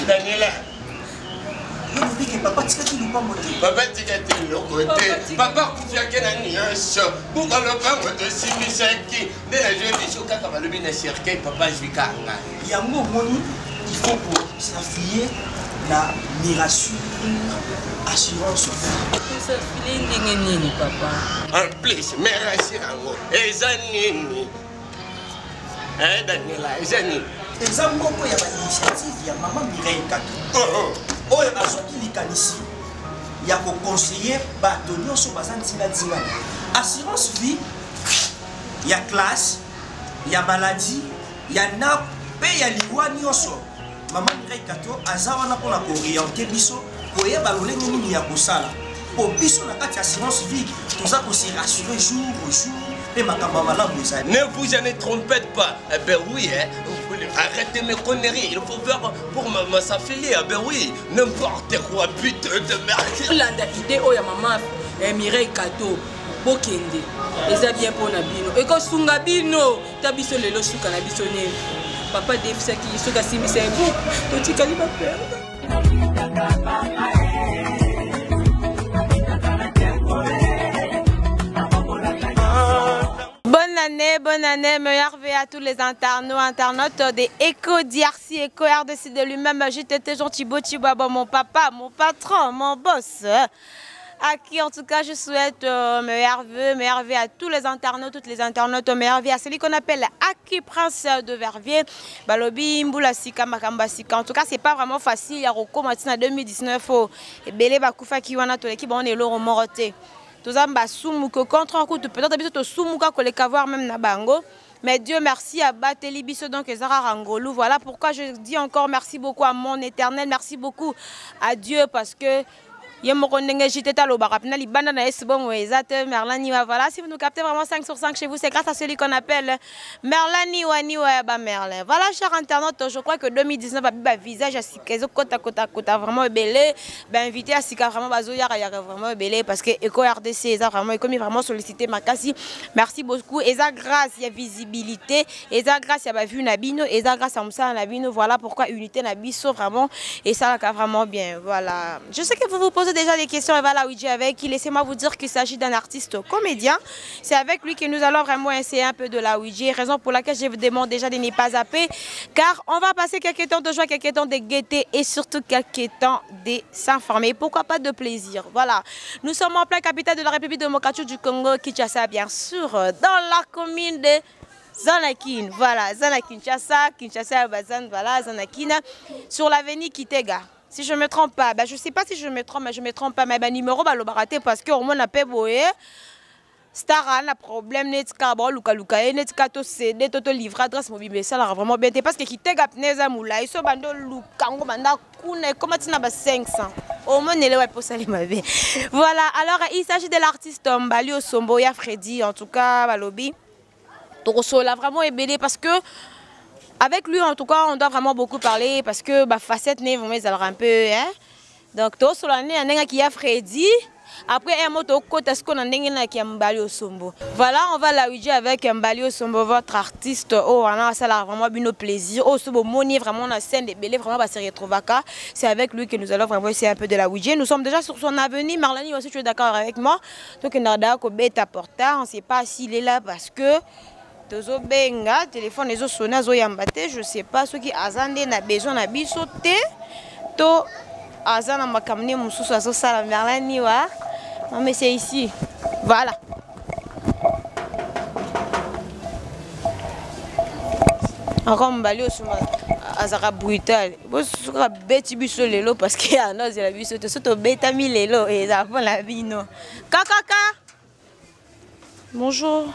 Daniela. Papa, tu sais pas monter. Papa, tu sais le côté. Papa, tu sais que la nuance. Pour qu'on le pas monter, si tu sais qui. Dès la jeune fille, quand on va le bien cercueil, papa, je vais carrément. Il y a un mot, il faut pour s'affier la mirassure, assurance. S'affier nini, papa. En plus, merci à vous. Et ça, nini. Hein, Daniela, et ça, nini. Et ça, il y a une initiative, il y a maman Mireille Kato. Oh, il y a qui ici. Il y a pour conseiller bâtonnier sur Bazan Tina. Assurance vie, il y a classe, il y a maladie, il y a NAP, il y a l'Iwani aussi. Maman Mireille Kato, Azawana pour la orienter biso, pour y avoir le nini ya kosala. Pour biso na kati assurance vie, tout ça pour se rassurer jour au jour. Et ma ne vous en trompez pas. Eh ben oui, hein. Arrêtez mes conneries. Il faut faire pour s'affiler. Eh ben oui, n'importe quoi, putain de merde. Landa idée, oh ya maman Mireille Kato, Bokende. Et ça bien pour Nabino. Et quand Sungabino, Tabiso le lo suka Nabiso ne. Papa Dave Saki, suka simi c'est un coup. Toi tu calmes pas perdre. Bonne année, meilleur vœu à tous les internautes des Éco d'IRC, Éco RDC de lui-même. J'étais gentil, beau mon papa, mon patron, mon boss. À qui en tout cas je souhaite meilleur vœu à tous les internautes, toutes les internautes, meilleur vœu à celui qu'on appelle Aki Prince de Verviers, Balobi, Mboula Sika, Makamba Sika. En tout cas, c'est pas vraiment facile. Il y a Roko Matina 2019, et Belé Bakoufa Kiwana, tout l'équipe, on est là, on moroté. Tout ça, contre un coup, peut-être soumuka que les cavoir même na bango. Mais Dieu merci à Bateli Bisso donc Ezara Rangolou. Voilà pourquoi je dis encore merci beaucoup à mon éternel, merci beaucoup à Dieu parce que voilà, si vous nous captez vraiment 5 sur 5 chez vous, c'est grâce à celui qu'on appelle Merlani Waniwa Merlin. Voilà, chers internautes, je crois que 2019 a un visage à Sika, vraiment belé, invité à Sika, vraiment vraiment belé parce que Eco RDC, vraiment sollicité Makasi. Merci beaucoup. Et ça, grâce à la visibilité, et ça, grâce à la vue Nabino, et ça, grâce à Moussa Nabino, voilà pourquoi Unité Nabiso vraiment, et ça, vraiment bien. Voilà. Je sais que vous vous posez déjà des questions et voilà Ouidji avec qui. Laissez-moi vous dire qu'il s'agit d'un artiste comédien. C'est avec lui que nous allons vraiment essayer un peu de la Ouidji. Raison pour laquelle je vous demande déjà de ne pas zapper. Car on va passer quelques temps de joie, quelques temps de gaieté et surtout quelques temps de s'informer. Pourquoi pas de plaisir. Voilà. Nous sommes en plein capitale de la République démocratique du Congo, Kinshasa bien sûr, dans la commune de Zanakin. Voilà, Zanakin, Kinshasa, Bazan, voilà, Zanakin, sur l'avenue Kitega. Si je ne me trompe pas, je ne sais pas si je me trompe, mais je ne me trompe pas. Mais numéro, le baraté parce que au moins, on a pas boé. Star a problème, netka, luka, netka, to CD, to livre, adresse mobile. Mais ça, là, vraiment bien. Parce que qui te gap, neza moula, ils sont bando luka, on banda koune, comment tu n'as pas 500. Au moins, elle est pour salir ma vie. Voilà, alors, il s'agit de l'artiste Mbalio Somboya Freddy, en tout cas, Balobi. Toroso, là, vraiment ébélé parce que. Avec lui, en tout cas, on doit vraiment beaucoup parler parce que facette n'est vraiment un peu. Hein? Donc, tout sur l'année, il y a qui a Freddy. Après, un mot au côté, est-ce qu'on a un qui a Mbalio Sombo. Voilà, on va la Ouidji avec Mbalio Sombo, votre artiste. Oh, ça a vraiment bien au plaisir. Oh, Sombo Moni, vraiment, la scène des bélés, vraiment, c'est Retrovaka. C'est avec lui que nous allons vraiment essayer un peu de la Ouidji. Nous sommes déjà sur son avenue. Marlani, aussi, tu es d'accord avec moi? Donc, on a d'accord, bête à porter. On ne sait pas s'il est là parce que. Tozo benga téléphone ezo sona zo yambate je sais pas ceux qui azande na besoin na biso te to azana makamne mususu azo sala Merlani wa non mais c'est ici voilà encore Mbalio suma azara brutal bo suka beti biso lelo parce que ana zela biso to soto beta mi lelo et ça pour la vie non kakaka bonjour.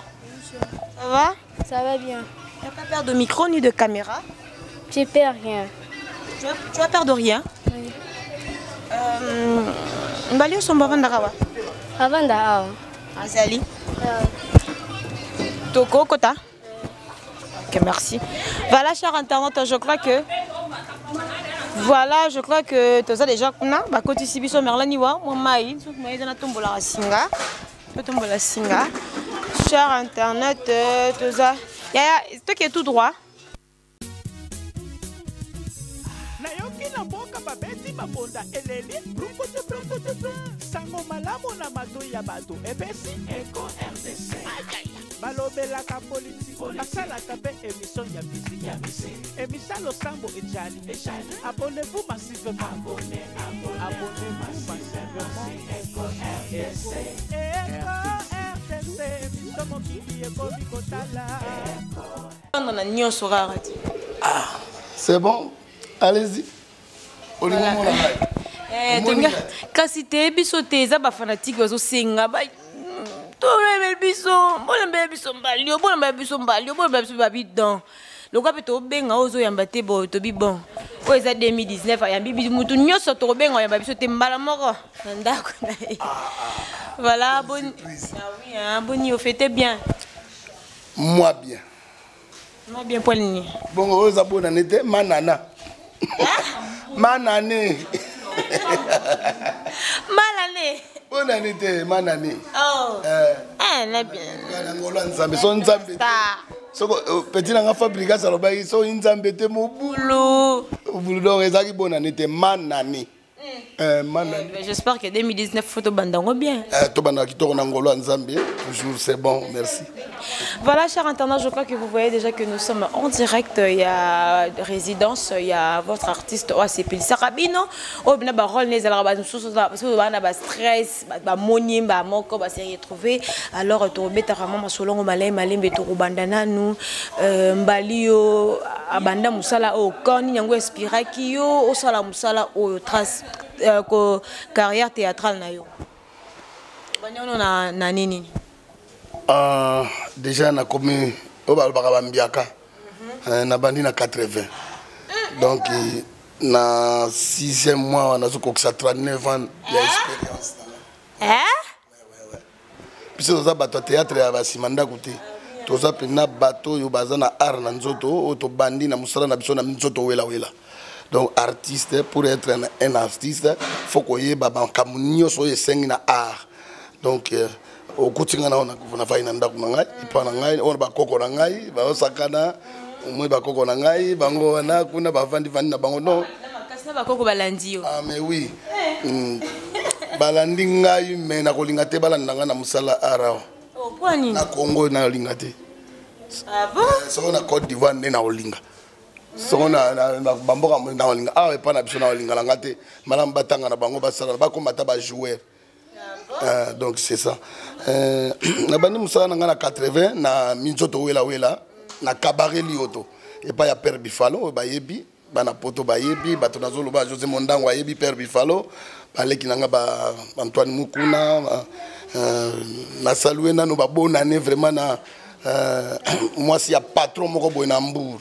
Ça va? Ça va bien. Tu n'as pas peur de micro ni de caméra? J'ai peur rien. Tu as peur de rien? Oui. Mbalio Sombo Vandarawa. Avanda. Azali. Toko Kota. Ok, merci. Voilà, cher internaute, je crois que. Voilà, je crois que tu as déjà. Bah, quand tu sais, Merlani wa, moi, maï, maï, dans la tombe la singa. Tombe la singa. Cher internet, tout ça. Toi qui es tout droit. maponda eleli brukutu sango malamu na matoi ya bato epesi Eco RDC balobelaka politiko basalaka mpe émission ya musique émission losambo ejali abonnez-vous massivement abonnez-vous massivement Eco RDC émission mokili ekomi kotala c'est bon, allez-y. Kasi te biso te eza ba fanatique bazo senga ba to biso mbalio babidon lokwa pe to benga ozo yamba te bo to bi bon o eza 2019 yambi biso mutu nyoso to benga yamba biso te mbala moko ndako na voilà bon boni au fait bien moi bien Pauline. Bon, vous avez bonne année, manana. Manane. Malane. Bonne année, manane. Oh. La bien. Petit n'a fabriqué ça, ils sont une zambete mon boulot. Boulot, ils ont bonne année, manane. J'espère que 2019 photo bandango bien. Toujours c'est bon, merci. Voilà, chers internautes, je crois que vous voyez déjà que nous sommes en direct. Il y a résidence, il y a votre artiste OACP Sarabino. Oh, bien rôle les stress, monim, moko, série trouvé. Alors tu rebeta vraiment ma solongo malay malay betoro bandana nous mbalio abanda musala o koni nyango inspiraki yo o sala musala o trace ko carrière théâtrale na yo. Banyono na nini? Déjà na commis au Balbarambiaka na bandi na 80 donc na 6e mois on a 39 ans d'expérience. Puis ça bateau théâtre ya basimanda côté to ça pena bateau yo bazana art na nzoto o to bandi na musala na biso na nzoto wela wela. Donc artiste pour être un artiste faut qu'on y ait baba kamunio so yesengi na art. Donc au quotidien on a fait une ndako ngai ipa ngai on ba koko ngai ba sakana moi ba koko ngai bango wana kuna ba vandi na bango non kasi ba koko balandi yo mais oui balandi ngai mais na kolinga te balanda nga na musala ara kwa nini na Congo na linga te bon so na Côte d'Ivoire na olinga so na bamboka na olinga ah pa na biso na olinga langa te malam batanga na bango basala ba komata ba joueur. Donc c'est ça. Na bandi musala na ngana 80 na minzoto wela wela na cabaret lioto et pas ya Père Bifalo ba yebi bana poto ba yebi bato nazolo ba José Mondango yebi Père Bifalo baleki nanga ba Antoine Mukuna na saluer nano ba bonne année vraiment na moi si ya patron moko boy na Mbour.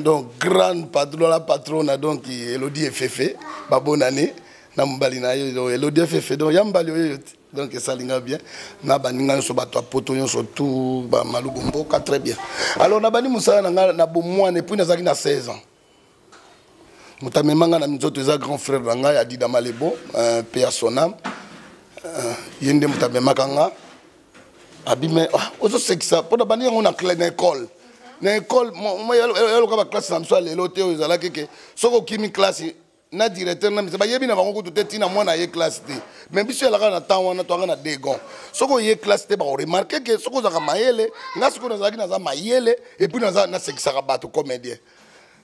Donc grande patron la patronne donc Elodie Efefe ba bonne année. Na mbali na yo Elodie Efefe donc ya mbali yo donc ça linga bien na baninga so bato poto yo surtout ba malugombo très bien. Alors na bani musala na bo moi ne puis na zaki na 16 ans. Mutamemanga na mzoto za grand frère nga ya Dida Malebo paix à son âme. Yende mutamemaka nga abime ozo sekisa pour na bani on a clé na école. Na école moi yalo ka ba classe na mso lelo te o zala keke soko kimi classe na directeur na misaba yebi na bango kutu te na mwana ye classe te mais biso la na temps wana to na degon soko ye classe te ba remarquer que soko za mayele nga soko na zaki na za mayele et puis na za na sekisa bato comédien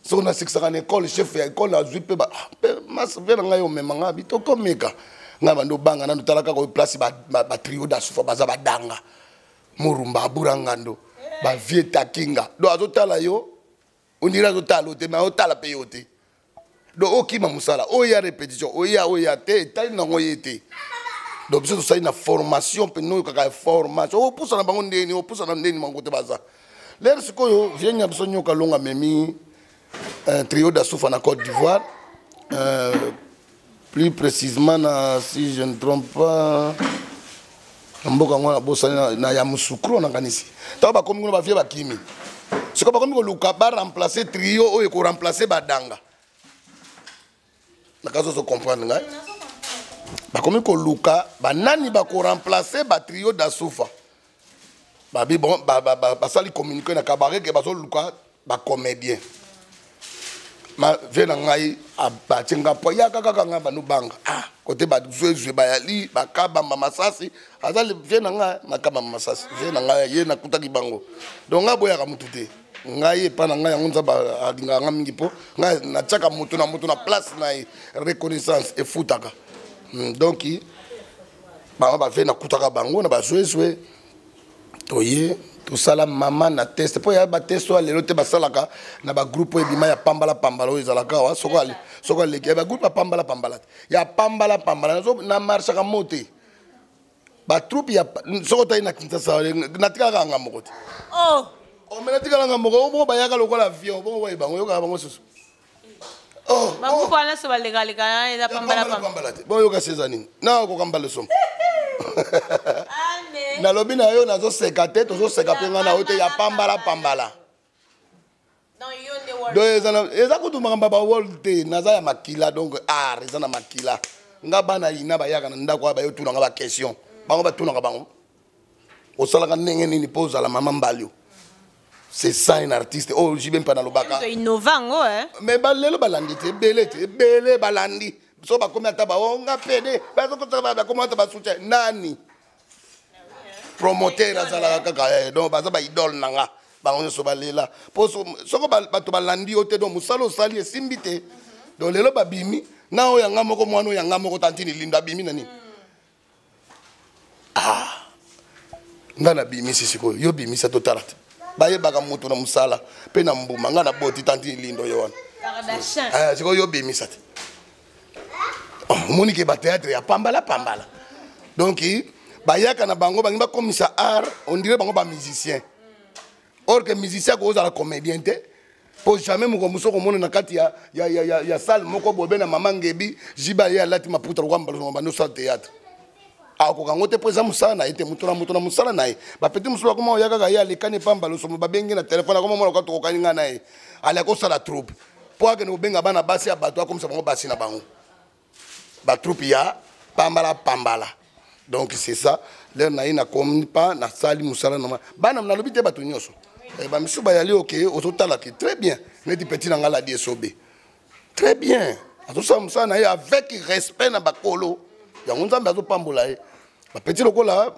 soko na sekisa na école chef ya école na zupe ba mas vera nga yo memanga bito komeka nga bando banga na talaka ko place ba trio da sufa baza badanga murumba burangando ba vieta kinga do azotala yo ondira azotala te mais otala pe yote. Donc, ok, Mamoussala, oya répétition, oya, t'as une envoyé. Donc, c'est ça une formation, puis nous, quand formation, oh, pour ça, on pousse à l'amener, mon côté baza. L'air, c'est quoi, viens, à besoin de longa memi, un trio d'assouf en Côte d'Ivoire, plus précisément, si je ne trompe pas, Mboka bossa na Yamoussoukro, na Kanisi. T'as pas comme nous, va faire Kimi. C'est comme nous, Luka, va remplacer trio, et qu'on remplacer Badanga. Nakazo se comprendre ngai ba komi ko luka ba nani ba ko remplacer ba trio d'Asoufa ba bi bon ba sali communiquer na cabaret que ba so luka ba comédien ma vie na ngai abatinga po ya kaka nga banu banga côté ba jouer ba yali ba kabamba masasi azali vie na ngai makaba masasi vie na ngai ye na kutaki bango donc ngaboya ka mutute ngai pa na ngai yango nzaba alinga nga mingi po ngai na tsaka mutu na place na reconnaissance et futaka donc ba vie na kutaka bango na ba jouer toye tosala mama na test po ya ba test wa lelo te basalaka na ba groupe ebima ya pambala o ezalaka wa soko leki ba groupe pambala ya pambala na marche ka mote ba troupe ya soko tai na Kinshasa na tika nga moko te o mena tika nga moko bo ba ya ka lokola avion bo wa bango yo ka bango susu ba groupe wana so ba legal ya pambala bo yo ka sezanini na ko kambala somo na lobi na yo nazo seka te tozo seka pe nga na ote ya pambala donc eza kutu makamba ba wolte naza ya makila donc art eza na makila nga bana ina bayaka na ndako ba yo tuna nga ba question bango ba tuna nga bango osalaka ndenge nini po ozala mama mbalio c'est ça un artiste oh jibe mpa na lobaka innovant mais ba lelo balandi te bele balandi so ba komi ata ba onga pede ba so ko ba komi ata ba soutien nani promoteur azalaka kaka donc baza ba idole nanga bango nyonso balela po soko bato balandi yo te donc mosala osali esimbi te donc lelo babimi na oyo yanga moko mwana oyo yanga moko tantini lindo abimi na nini nga na bimisi sikoyo yo bimisa totala te bayebaka moto na mosala mpe na mbuma nga na boti tantini lindo yo wana sikoyo yo bimisa te omonike bateatre ya pambala donc bayaka na bango bangi bakomisa art on dirait bango ba musicien or que musicien ko ozala comédien te po jamais moko muso ko mona na kati ya salle moko bobe na mama ngebi jiba ya lati maputa ko mbalo bando sa théâtre ako kango te pesa musala na ite mutu na musala na ba petit muso ko mo yaka ya lekane pambalo so ba bengi na téléphone ko mo ko to ko kaninga na ala ko sala troupe po ke no benga bana basi ya bato comme ça bango basi na bango ba troupe ya pambala. Donc c'est ça, l'air na ina comme pas na sali musala normal. Bana na lobi te bato nyoso. E ba misu ba yali OK, ototala ki très bien. Neti petit na ngala di sobe. Très bien. Atosa musala na avec respect na bakolo. Ya nzambe azo pambola e. Ba petit lokola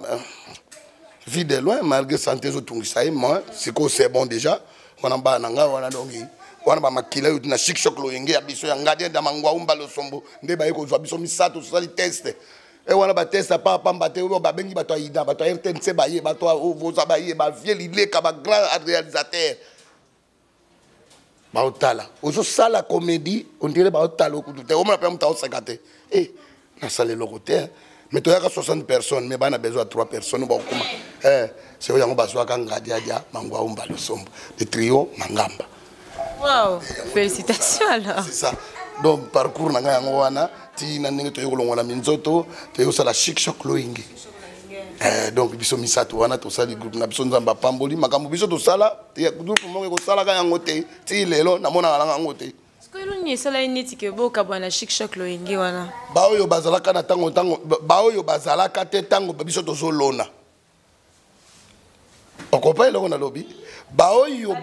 vie de loin malgré santé zo tungisa e moi, c'est bon déjà. On en ba na nga wana dongi. Wana ba makila yo na chic choc lo yenge ya biso ya ngade da mangwa umba lo sombo. Nde ba yeko zo biso misato so sali test. Et voilà, ba testa pa pamba te ba bengi ba to ida ba to RTNC ba ye ba to voza ba ye ba vie lile ka ba grand réalisateur ba otala ozo sala comédie on dirait ba otala okutu te o mona pe mta o sekate na sala le côté mais to yaka 60 personnes mais ba na besoin de 3 personnes ba okuma c'est yango ba zwa ka ngadia dia mangwa umba le sombo le trio mangamba wow félicitations alors c'est ça donc parcours na nga yango wana ti na ndenge to yokolongwa na minzoto to yosala chic choc loingi donc biso misato wana to sali groupe na biso nzamba pamboli makambo biso to sala te groupe moko ko sala ka yango te ti lelo na mona ngala yango te ce que l'on y sala initi ke boka bwana chic choc loingi wana ba oyo bazalaka na tango ba oyo bazalaka te tango biso to zolona okopa eloko na lobi ba oyo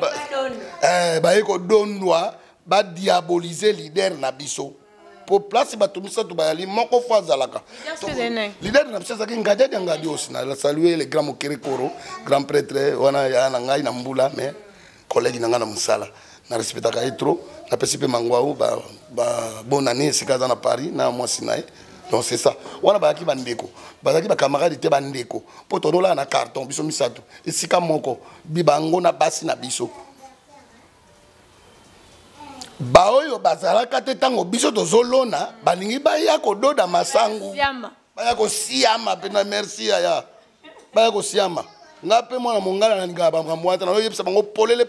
ba eko donwa ba diaboliser leader na biso pour place bato misato bayali moko fois zalaka leader na biso zaki ngadi aussi na saluer le grand Mokere Koro grand prêtre wana ya na ngai na mbula mais collègue na nga na musala na respectaka etro na pesipe mangwao ba bonne année sikaza na Paris na moi sinae donc c'est ça wana ba ki bandeko bazaki ba camarade te bandeko po tonola na carton biso misato esika moko bibango na basi na biso ba oyo bazalaka te tango biso tozolona balingi baya kododa masangu baya kosiama pe na merci ya baya kosiama nga pe mwana mongala na ngaba mwata na yo yebisa bango polele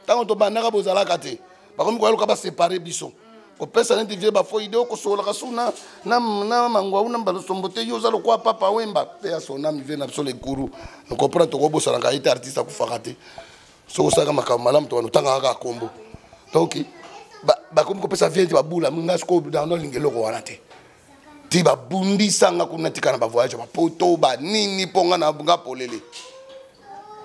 tango to bandaka bozalaka te bakomi ko ba séparer biso ko pesa neti vie ba fo ideo ko sola kasuna na mangwa una mbalo sombote yo zalo kwa papa wemba pe ya sona mi vena biso le guru no comprendre to ko bosala ka ite artiste ku fakate so saka makamala mto wana tanga ka kombo donc ba comme ko pesa vie ba bula nga sko dans lingelo ko wana te ti ba bundi sanga kuna tikana ba voyage ba poto ba nini ponga na bunga polele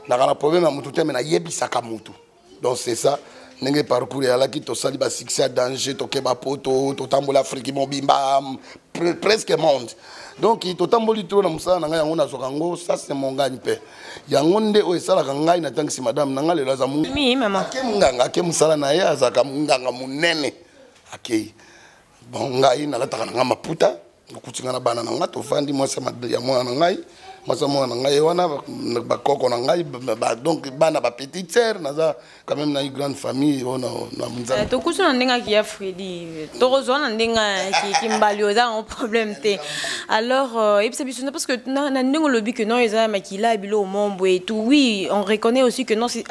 na kana problème mutu te me na yebisa ka mutu donc c'est ça ndenge parcours ya laki to sali ba succès danger to keba poto to tambola Afrique mobimba presque monde donc to tamboli to na musala na ngai yango na zokango ça c'est mon gagne pe yango nde o esala ka ngai na tangisi madame na ngai le za mungu mi mama ke munganga ke musala na ya za ka munganga munene akei bon ngai na lataka na maputa kutinga na bana na nga to fandi moi sama ya mwana na ngai masa mwana ngai wana ba koko na ngai donc bana ba petite sœur naza quand même na une grande famille on na munza to kusuna ndenga ki ya Freddy to rozona ndenga ki mbali oza un problème te alors et puis c'est parce que na ndengo lobi que non eza makila bilo mombo et tout oui on reconnaît aussi que non c'est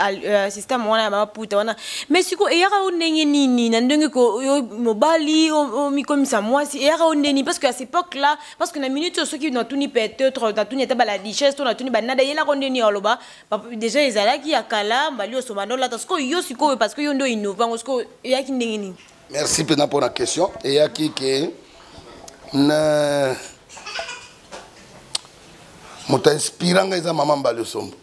système wana ba puta wana mais siko e yaka ndenge nini na ndenge ko mobali o mikomisa moi si e yaka ndeni parce que à cette époque là parce que na minute ceux qui na tuni peut-être na tuni la richesse to na tuni banada yela kondeni oloba déjà ezala ki akala mbali osomano la parce que yo siko parce que yo ndo innovant parce que yaki ndenge nini. Merci pour la question et yaki que na moto inspirant eza maman mbali osombo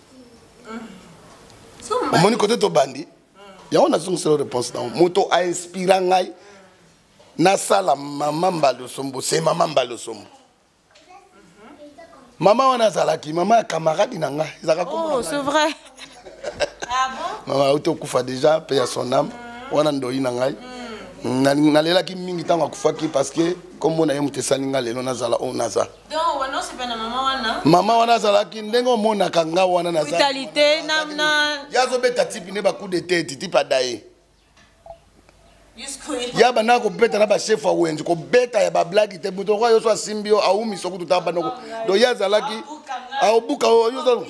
omoni côté to bandi ya on a une seule réponse dans moto a inspirant ngai na sala maman mbali osombo c'est maman mbali osombo. Maman wana zalaki maman camarade na nga ezaka comme oh c'est vrai. Ah bon maman auto kufa déjà paye son âme wana ndoi na ngai na lelaki mingi tango akufaki parce que comme on a yemute salinga lelo nazala on naza donc wana c'est pas na maman wana zalaki ndengo mona kanga wana naza vitalité na yazo beta tipi ne ba coup de tête tipi padaye ya bana ko beta na ba chef wa wenzi ko beta ya ba blague te buto kwa yo so simbio au misoku tutaba noko do ya zalaki au buka yo so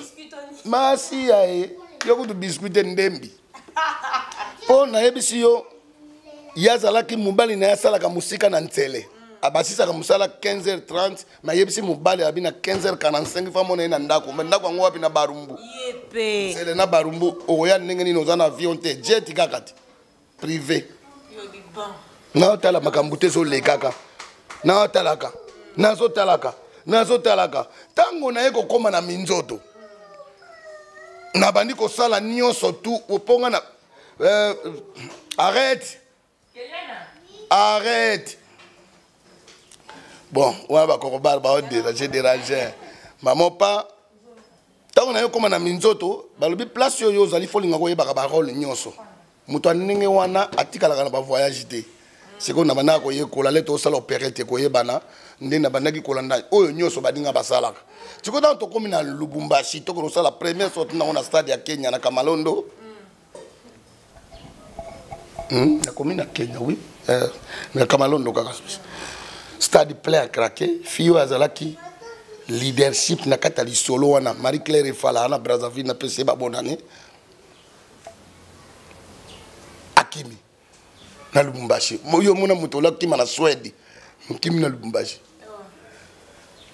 masi yae yo ko biscuiter ndembi po na yebisi yo ya zalaki mubali na ya sala ka musika na ntele abasisa ka musala 15h30 ma yebisi mubali abina 15h45 fa mona na ndako ndako ngo wapi na barumbu yepe sele na barumbu oya ndenge ni nozana avion te jet kakati privé na otala makambute so lekaka na otalaka nazo talaka tango na yeko koma na minzoto na bandi ko sala nyonso tu oponga na arrête bon on va corroborer ba déranger maman pas tango na yeko koma na minzoto balobi place yo zali folinga ko yeba ba rôle nyonso muto ndenge wana atikala na ba voyage te siko na bana ko yekola leto sala opérette ko yebana ndenge na bandaki kolanda oyo nyoso badinga basalaka siko dans to komi na Lubumbashi to ko sala première sortie na stade ya Kenya na Kamalondo na komi na Kenya oui na Kamalondo kaka stade plein à craquer fiyo azalaki leadership na katali solo wana Marie Claire Fala na Brazzaville na PC ba bonane Kimi na Lubumbashi moyo mona mutola kima na Sweden kimi na Lubumbashi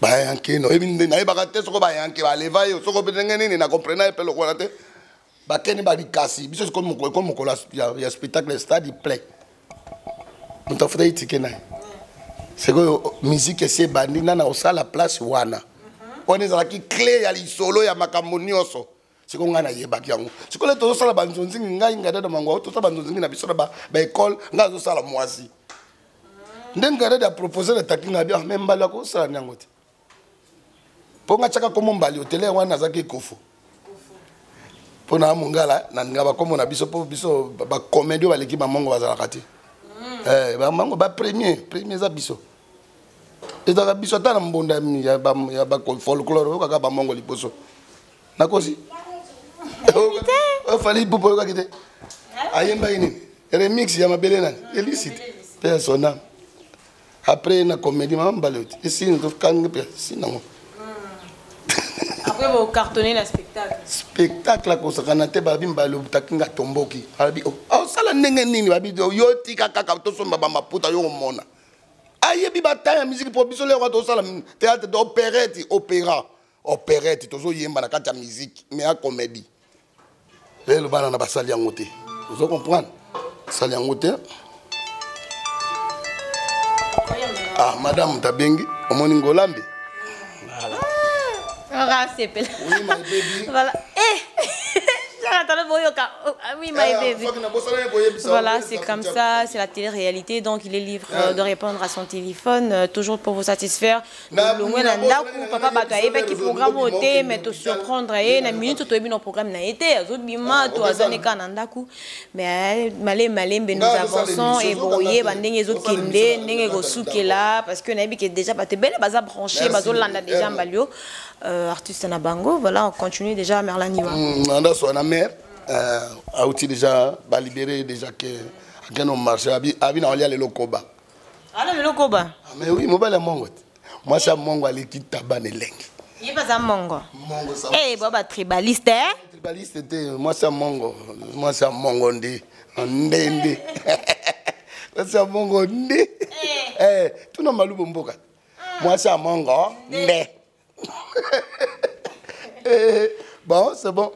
ba yanke no ebinde na ebaka te soko ba yanke ba leva yo soko bedenge nini na comprendre pe lo kona te ba keni ba dikasi biso comme ko ya spectacle stade plein muto fata itike na c'est que musique c'est bandi na na osala place wana on ezala ki clé ya li solo ya makambo nyonso siko ngana yebaki yango siko le to sala banzonzi ngai ngada da mango to sala banzonzi na biso ba école ngazo sala mwasi ndengare da proposer le takinga bien même bala ko sala nyango te ponga chaka komo mbali hôtel wana zaki kofo pona mungala na ngaba komo na biso po biso ba comédie ba leki ba mongo bazala kati ba mango ba premier za biso ezaka biso ta na mbonda ya ba folklore kaka ba mongo liposo nakosi fallait pour pouvoir quitter ayemba ini remix ya mabele nani illicite personnel après na comédie maman baloti et si nous kanga pe si non après vous cartonner la spectacle ko sakana te babi mbalo takinga tomboki abi oh sala ndenge nini babi yo tika kaka to somba ba maputa yo mona ayebi bataya musique pour biso le to sala théâtre d'opérette opérette tozo yemba na kata musique mais à comédie le bana na basali yango te vous comprenez sali yango te ah madame tabengi omoni ngolambe voilà c'est oui my baby voilà Oui, my baby. Voilà, c'est comme ça, c'est la télé-réalité. Donc, il est libre de répondre à son téléphone, toujours pour vous satisfaire. Papa Bakaïba qui programme au thé, mais te surprendre. Et la minute, tu as vu nos programmes n'a été. Azobima, tu as donné Kanandaku. Mais malé, nous avançons et brouillé, banding et autres kindé, n'engé gosoukela, parce que Nabi qui est déjà pas belle, baza branché, bazolanda déjà en balio. Artiste Nabango, voilà, on continue déjà à Merlaniwa. On a son mère, a aussi déjà libéré déjà que on marché, on a les locoba. Ah, le locoba. Mais oui, moi je mongo. Moi c'est mongo ali qui tabane lengue. Il est pas ça mongo. Mongo ça. Eh, baba tribaliste, hein? Tribaliste était, moi c'est mongo. Moi c'est mongo ndé. Ndé. Moi c'est mongo ndé. Eh, tout n'a malou bomboka. Moi c'est mongo ndé. Bon, c'est bon.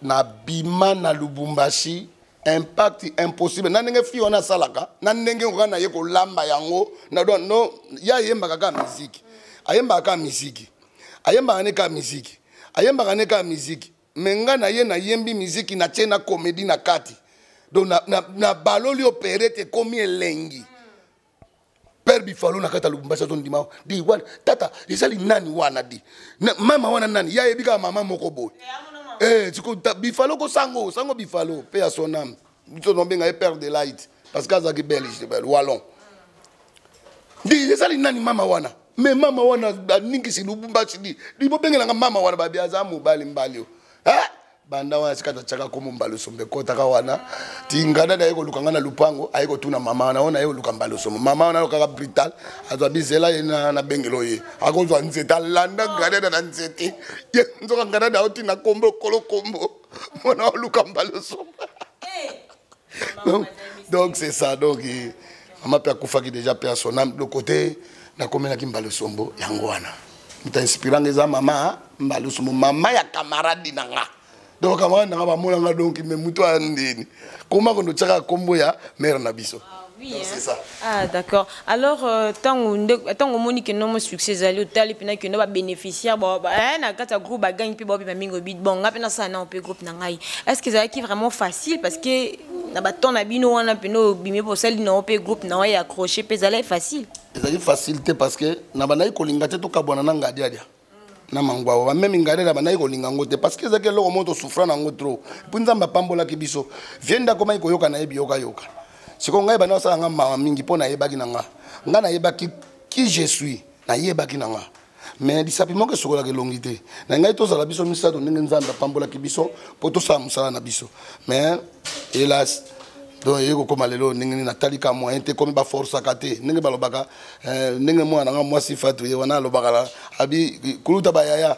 Na bima na Lubumbashi, impact impossible. Na nenge fi ona salaka, na nenge ngana yeko lamba yango, na don no ya yemba kaka musique. Ayemba kaka musique. Ayemba aneka musique. Ayemba aneka musique. Menga na ye na yembi musique na tena comédie na kati. Donc na baloli opérette komi elengi. Père Bifalo na kata Lubumbashi ton dimao di wan tata isali nani wana di mama wana nani ya ebika mama moko boy tiko Bifalo ko sango Bifalo paix à son âme to nombe nga père de light parce que azaki belge bel wallon di isali nani mama wana mais mama wana ningi si Lubumbashi di bo bengela nga mama wana babi azamu bali mbali banda wana sikata chaka komo mbalo sombe kota ka wana tingana na yeko lukanga na lupango ayeko tuna mama wana ona yeko lukambalo somo mama wana lokaka brutal azwa bizela na bengelo ye akozwa nzeta landa ngada na nzete ye nzoka ngada na oti na kombo kolo kombo mona lukambalo somo donc c'est ça donc mama pe akufaki déjà pe son âme de côté na komena ki mbalo sombo yango wana mta inspirant eza mama mbalo somo mama ya camarade nanga. Donc, comment donc mais muto andini. Comment on tchaka kombo ya mère na biso. Oui, c'est ça. Ah d'accord. Alors tant on moni que non succès ali hôtel puis na que no ba bénéficiaire na kata groupe ba gagne puis ba mingo bit bon ngapena ça na on peut groupe na ngai. Est-ce que ça qui vraiment facile parce que na ba ton abino wana peno bimé pour celle na on peut groupe na ya accrocher puis ça est facile. Ça est facilité parce que na ba na kolinga te to kabona na ngadia dia. Na mangwa même ngare na banayi kolinga ngote parce que zake loko moto souffrant na ngotro punzamba pambola kibiso vienda koma ikoyoka na yebi yoka siko ngai bana sala nga mama mingi pona yebaki na nga na yebaki qui je suis na yebaki na nga mais disapiment que sokola ke longité na ngai to sala biso misato ndenge nzamba pambola kibiso poto sa musala na biso mais hélas donc yeko koma lelo ndenge natali ka moyen te comme ba force akate ndenge balobaka ndenge mwana nga mwasi fatu ye wana lobaka la abi kuluta ba yaya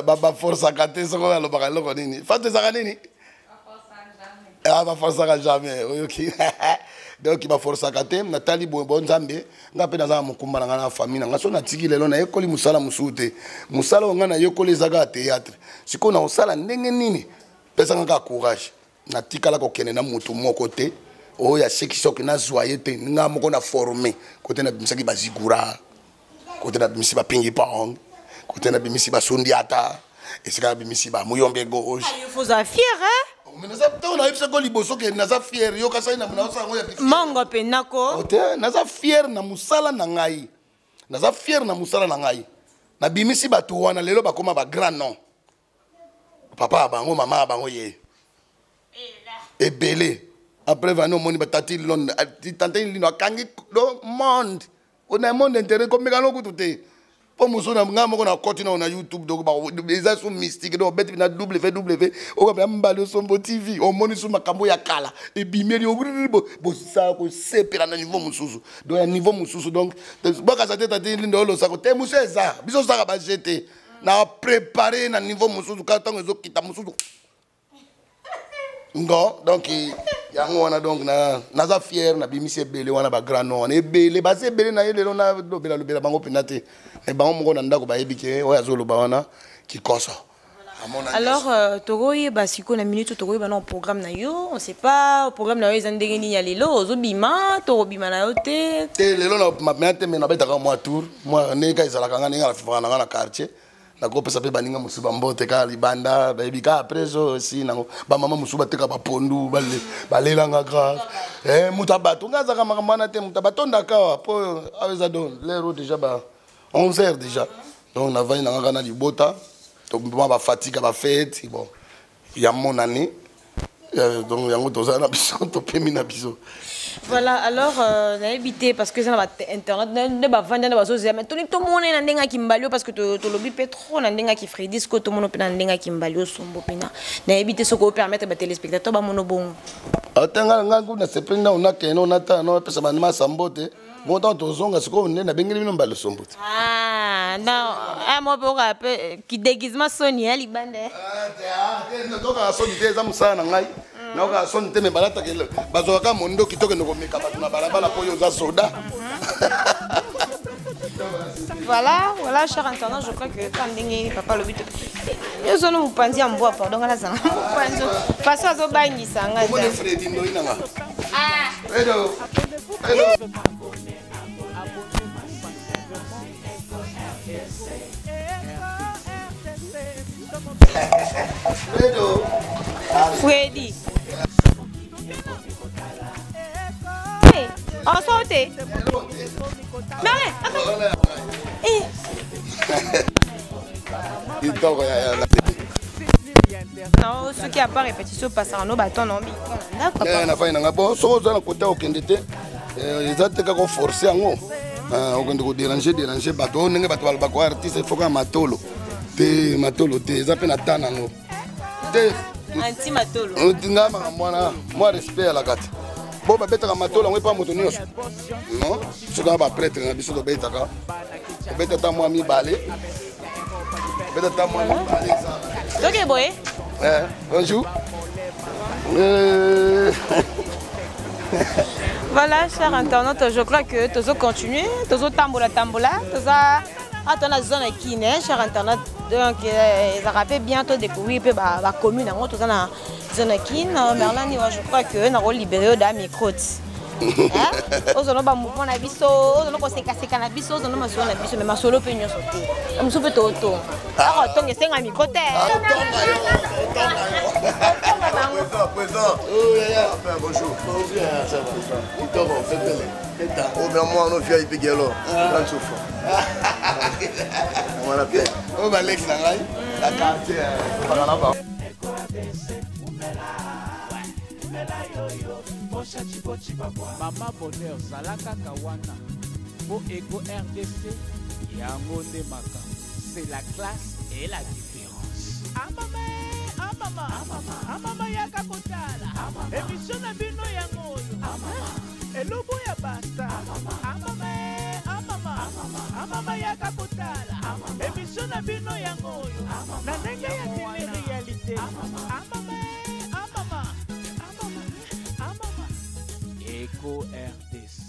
ba force akate soko balobaka loko nini fatu zaka nini ba force akate jamais OK donc ba force akate natali bon nzambe nga pe naza mukumba nga na famille nga so na tiki lelo na yekoli musala musute musala nga na yekoli zaga théâtre siko na osala ndenge nini pesa nga courage na tikala ko kene na mutu moko te o ya section que na zoyer te nga moko na formé côté na bimisaki bazigura côté na bimisi ba pingi pong côté na bimisi ba sondiata et c'est ka bimisi ba muyombe gauche il faut ça fier hein mais na za to na yipse ko liboso ke na za fier yo ka sai na muna sa ngo ya mongo penako ote na za fier na musala na ngai na za fier na musala na ngai na bimisi ba to wana lelo ba koma ba grand nom papa bango mama bango ye et belé après va nous moni batati lon tante lino akangi do monde on a monde intérêt comme ngalo kututé pour muso na ngamo ko na continue na YouTube donc ba eza sou mystique do bet na www o ba mbalo sombo TV o moni sou makambo ya kala et bimeli o bo sa ko sepela na niveau mususu do ya niveau mususu donc baka sa tete lindo lo sa ko te muso eza biso sa ba jeter na préparer na niveau mususu ka tango zo kita mususu ngo donc yango wana donc naza fier na bimisi ebele wana ba grand nom ebele ba sebele na yelelo na lobela bango penate mais bango moko na ndako ba yebike oya zoloba wana kikoso. Alors togoye basiko na minute togoye ba na programme na yo on sait pas programme na yo ezandenge ni ya lelo ozobima to obima na yo te lelo na mapena te mais na betaka moi tour moi neka ezalaka nga ninga la fifaka na quartier nakopesa mpe baninga mosusu bambote kaka libanda bayebi kaka apres osi nango bamama mosusu bateka bapondu balelanga grave moto abato nga azaka makambo wana te moto abatondaka awa mpo awa eza don lero déjà ba 11 heures déjà donc navandi nanga kaka na libota toma bafatika bafete bon ya monane donc yango toza na biso topemi na biso. Voilà, alors, on a évité parce que c'est internet, ne va vendre, ne va saucer. Mais tout le monde est dans qui m'balio parce que tu lobby pétro, dans des qui frédis, que tout le monde est dans des qui m'balio sombo pena. On a évité ce qu'on permet aux téléspectateurs, bah monobon. Attends, ngangou na se prendre on a que non attend, non parce que manima sambote. Bon temps tozonga ce qu'on est na bengeli no mbalo sombote. Ah, non, ah moi pour rappeler qui déguisement Sonia libande. Ah, donc à son idée ça musa na ngai. Na oka son te me balata ke bazoka mondo kitoke no komeka batu na balabala po yo za soda. Voilà, voilà, cher internaute, je crois que quand dingue papa le but. Ils ont nous penser en bois pardon là ça. Face à zo bangi sanga. Comment les Freddy ndoina nga? Ah. Hello. Hello. Hello. Freddy. Hey, on saute. Merlin, attends. Eh. Il toko ya. Non, ceux qui a pas répétition passent en eau bâton non bi. D'accord. Na fa ina bon so za na kota okendete. Ezate ka ko forcer ngo. Okende ko déranger bato ndenge bato balba ko artiste foka matolo. Te matolo te za pe na tana ngo. Te anti matolo. Ndinga mwana moi respect à la carte. Bon ba betaka matolo ngo pa moto nyos. Non, soka ba prêtre na biso to betaka. Betata moi mi balé. Betata moi mi balé ça. OK boy. Bonjour. Voilà, chers internautes, je crois que tu vas continuer, tu vas tambola, tu vas attendre la zone qui est, chers internautes, donc ça rappelle bientôt découvrir la commune, tu vas dans la zone qui est, Merlin, je crois que nous avons libéré de micro. Aux hommes, mouvement na biso, aux hommes qu'on s'est cassé cannabis, aux hommes qu'on a biso, mais ma solo peut nous sauter. On se fait auto. Alors, ton est un micro terre. Présent. Bonjour. Oh, bien moi, on fait un galo. Grand chauffeur. Voilà, bien. Oh, bah, Alex, la carte, Mama Bonheur Zalaka Kawana pour Ego RDC Yango Ndemaka. C'est la classe et la différence. Amama Yaka Kotala. Émission na bino yango yo. Elobo ya basta. Amama Yaka Kotala. Émission na bino yango yo. Na ndenge ya télé-réalité. Eco RDC.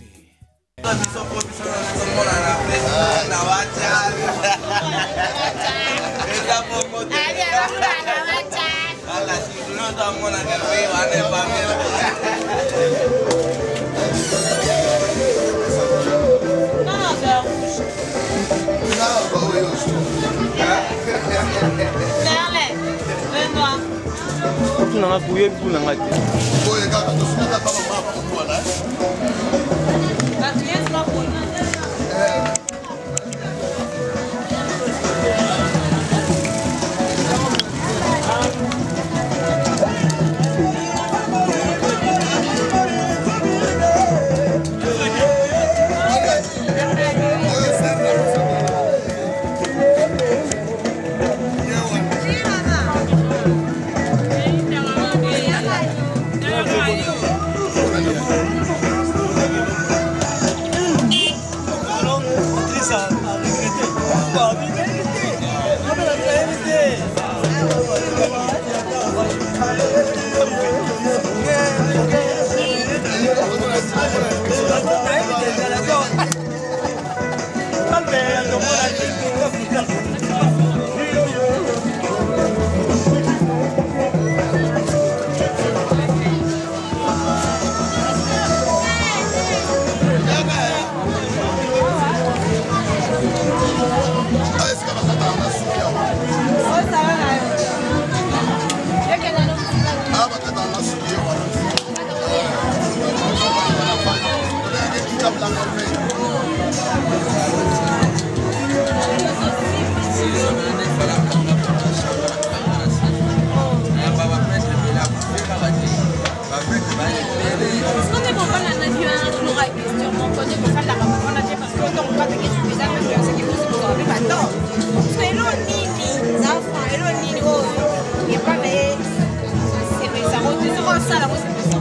ça la voix c'est ça.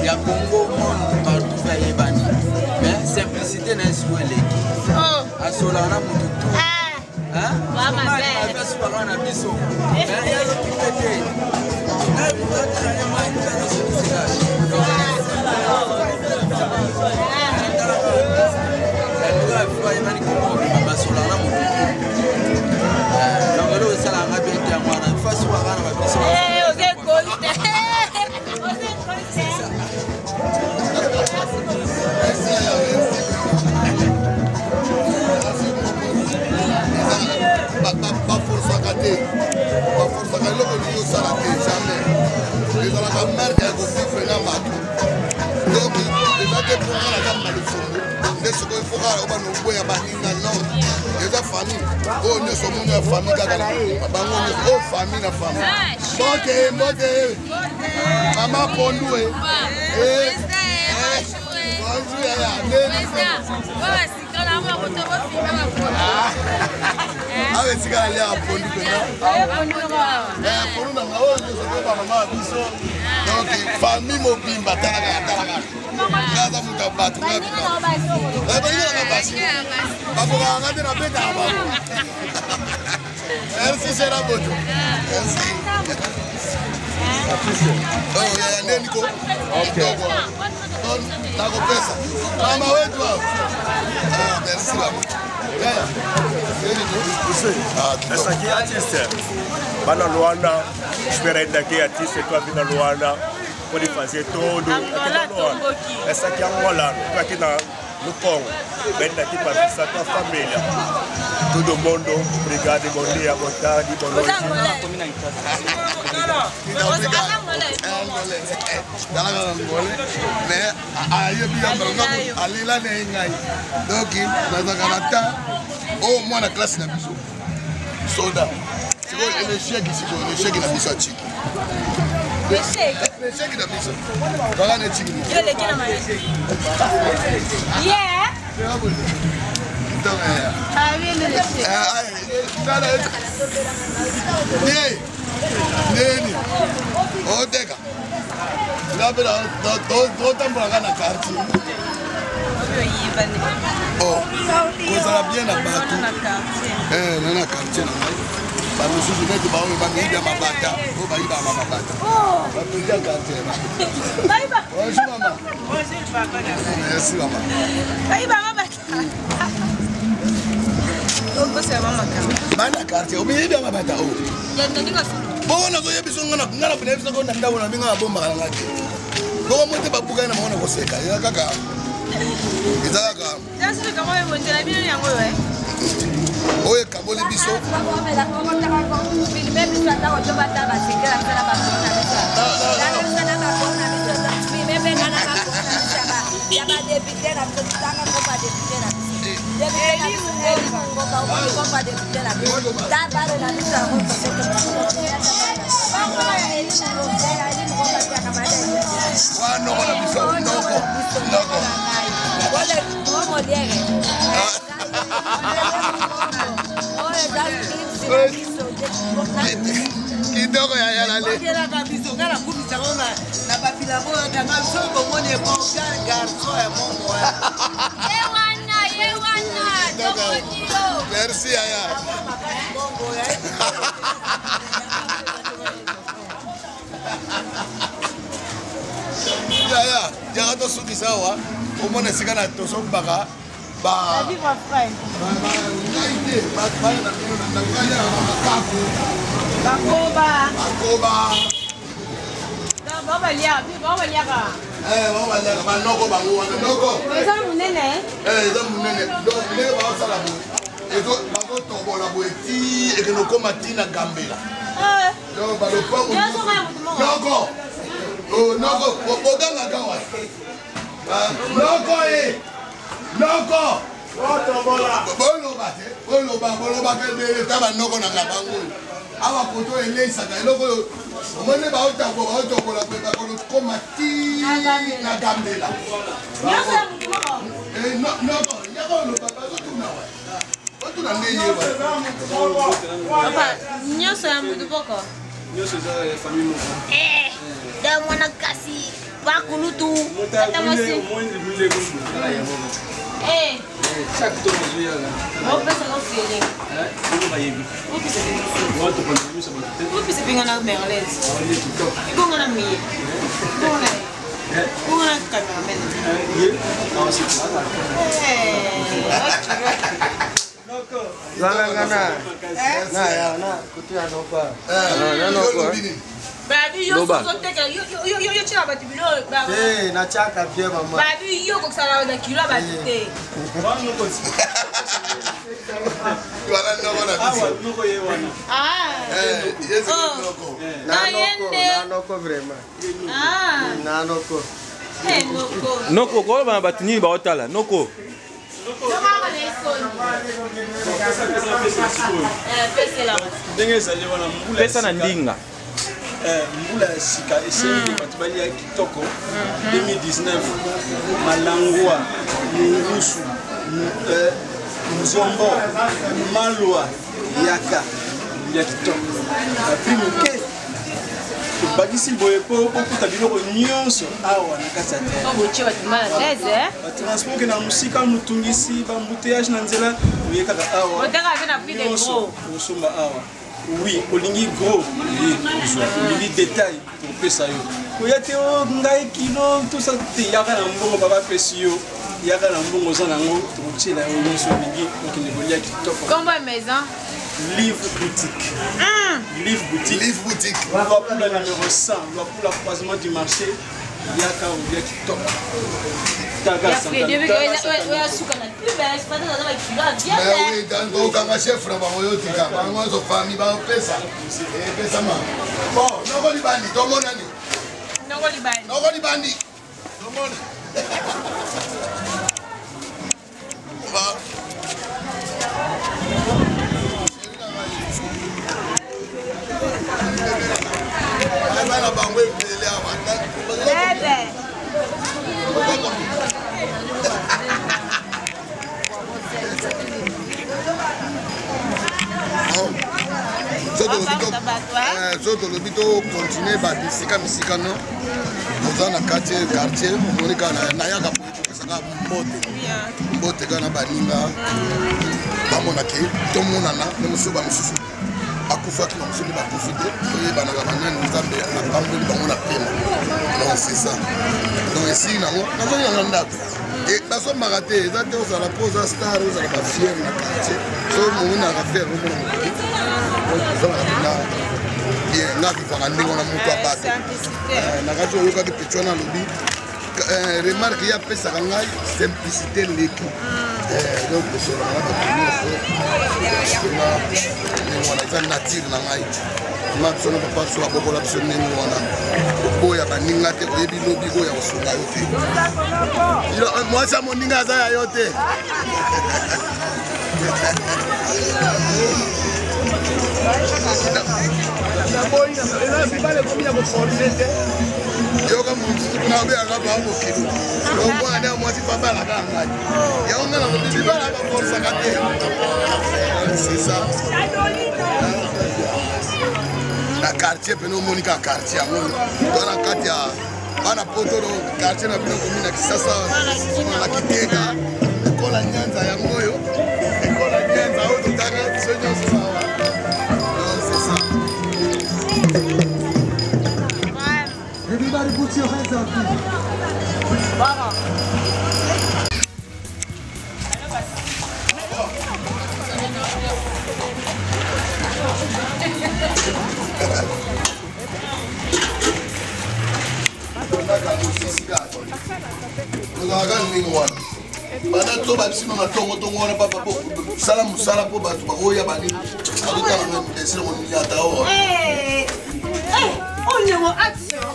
Il y a Congo, partout, mais simplicité n'est pas l'équipe. À Solana, Maman Pondou famille mobimba merci Sera Boto. Merci. Oh, ya Nico. Okay. Nago pesa. Mama wetu hapo. Ah, merci la. Essa aqui é artista. Vai na Luanda, espera ainda que artista que vai na Luanda pode fazer tudo. Essa aqui é Angola, aqui no Congo. Vem daqui para visitar tua família. Todo mundo, obrigado, bom dia, boa tarde, boa noite. Merci maman. Bana quartier, obi bien mabata o. Bona go yebiso ngana kuna yebiso ko ndanda bona binga bomba ngati. Go mote babuka na mona koseka. Ya kaka. Izaka. Yasi kama wewe ndela bino yango wewe. Oye kaboli biso. Kidogo ya yala le. Kila kabisa ngala kumisa ngoma na bafila moyo kama msongo mwenye bonga garso ya Mungu. Yewana tokonio. Merci aya. Ya ya to suki sawa. Omone sikana to sombaka. Ba. Viva frère. Bakoba. Baba lia, baba lia ka. Baba lia ka noko bango wana noko. Eza munene. Eza munene. Donc ne ba sala bo. Ezo bango tombola bo eti e ke no koma tina gambela. Donc ba lo pa mo. Noko. Oh noko, boganga gawa. Noko Noko. Boloba ke taba noko na bango. Awa poto elesaka eloko omone baotambola kweka kono koma ti na gambela noko nyako loba bazotuna wa Papa, nyonso ya mutu poko. Nyonso eza famille moko. Da mwana kasi bakulutu. Tata masi. Chaque tour je viens là. Mo pesa no feeling. Comment va yebi? Mo pesa no feeling. Moi to continue ça va peut-être. Mo pesa pinga na merlez. On est tout top. Ikonga na mi. Ikonga na cameraman. Non, c'est ça. Na kutu ya nopa. Babi yo so teka yo chira bati bilo ba. Na chaka pia mama. Babi yo ko sala da kilo bati te. Noko ko ba batini ba otala noko. Pesa na ndinga. Mbula sika ese batubali ya kitoko 2019 malangwa ngusu nzombo malwa yaka ya kitoko primo ke bagisi boye po okuta biloko nyonso awa na kati ya terre transport ke na musika mutungisi bambuteyage na nzela oyekaka awa nyonso osomba awa. Oui, olingi gros, olingi détail pour pesa yo. Oya te o ngai kilo tout ça te yaka na mbongo baba pesi yo. Yaka na mbongo za nango to la yo nyonso olingi okende kolia kitoko. Combien maison? Livre boutique. Livre boutique. Livre boutique. On va pour le numéro 100, on va pour le croisement du marché. Yaka olia kitoko. Soto le bito continuer ba bisika misika no. Oza na quartier monika na yaka pesa mbote kana baninga. Bamona ke tomonana ne musuba mususu. Akufa ki musubi ba profiter et bana bana nzambe abambeli bango na pema. Donc c'est ça. Donc ici na zo ndako. Et baso maraté, ça te osala posa star, osala ba fier na quartier. So mona ka faire au monde. Bien, na vivanga ndingo na mutu abato. Na kacho yoka ki petwana lobi. Remarque ya pesa ngai simplicité leki. Donc c'est la nature na ngai. Matsono papa so abokola tsone ni wana. Boya baninga te oyebi lobi go ya osunga yote. Ilo moi ça moninga za ya yote. Yo comme na be aga ba mo kido. Yo mo ana mo ti papa la ka ngai. Ya on na lo bi ba la ba force ka te. C'est ça. Na quartier peno monika quartier amoni. Dona katia bana poto no quartier na bino komina kisasa na kitega. Ekola nyanza ya moyo. Ekola nyanza o tutanga sonyo sawa. C'est ça. Everybody put your hands up. Bana to ba bisino na tongo na papa po sala musala po ba to ba oya bani aluta na mbesi no ni ata o on yo action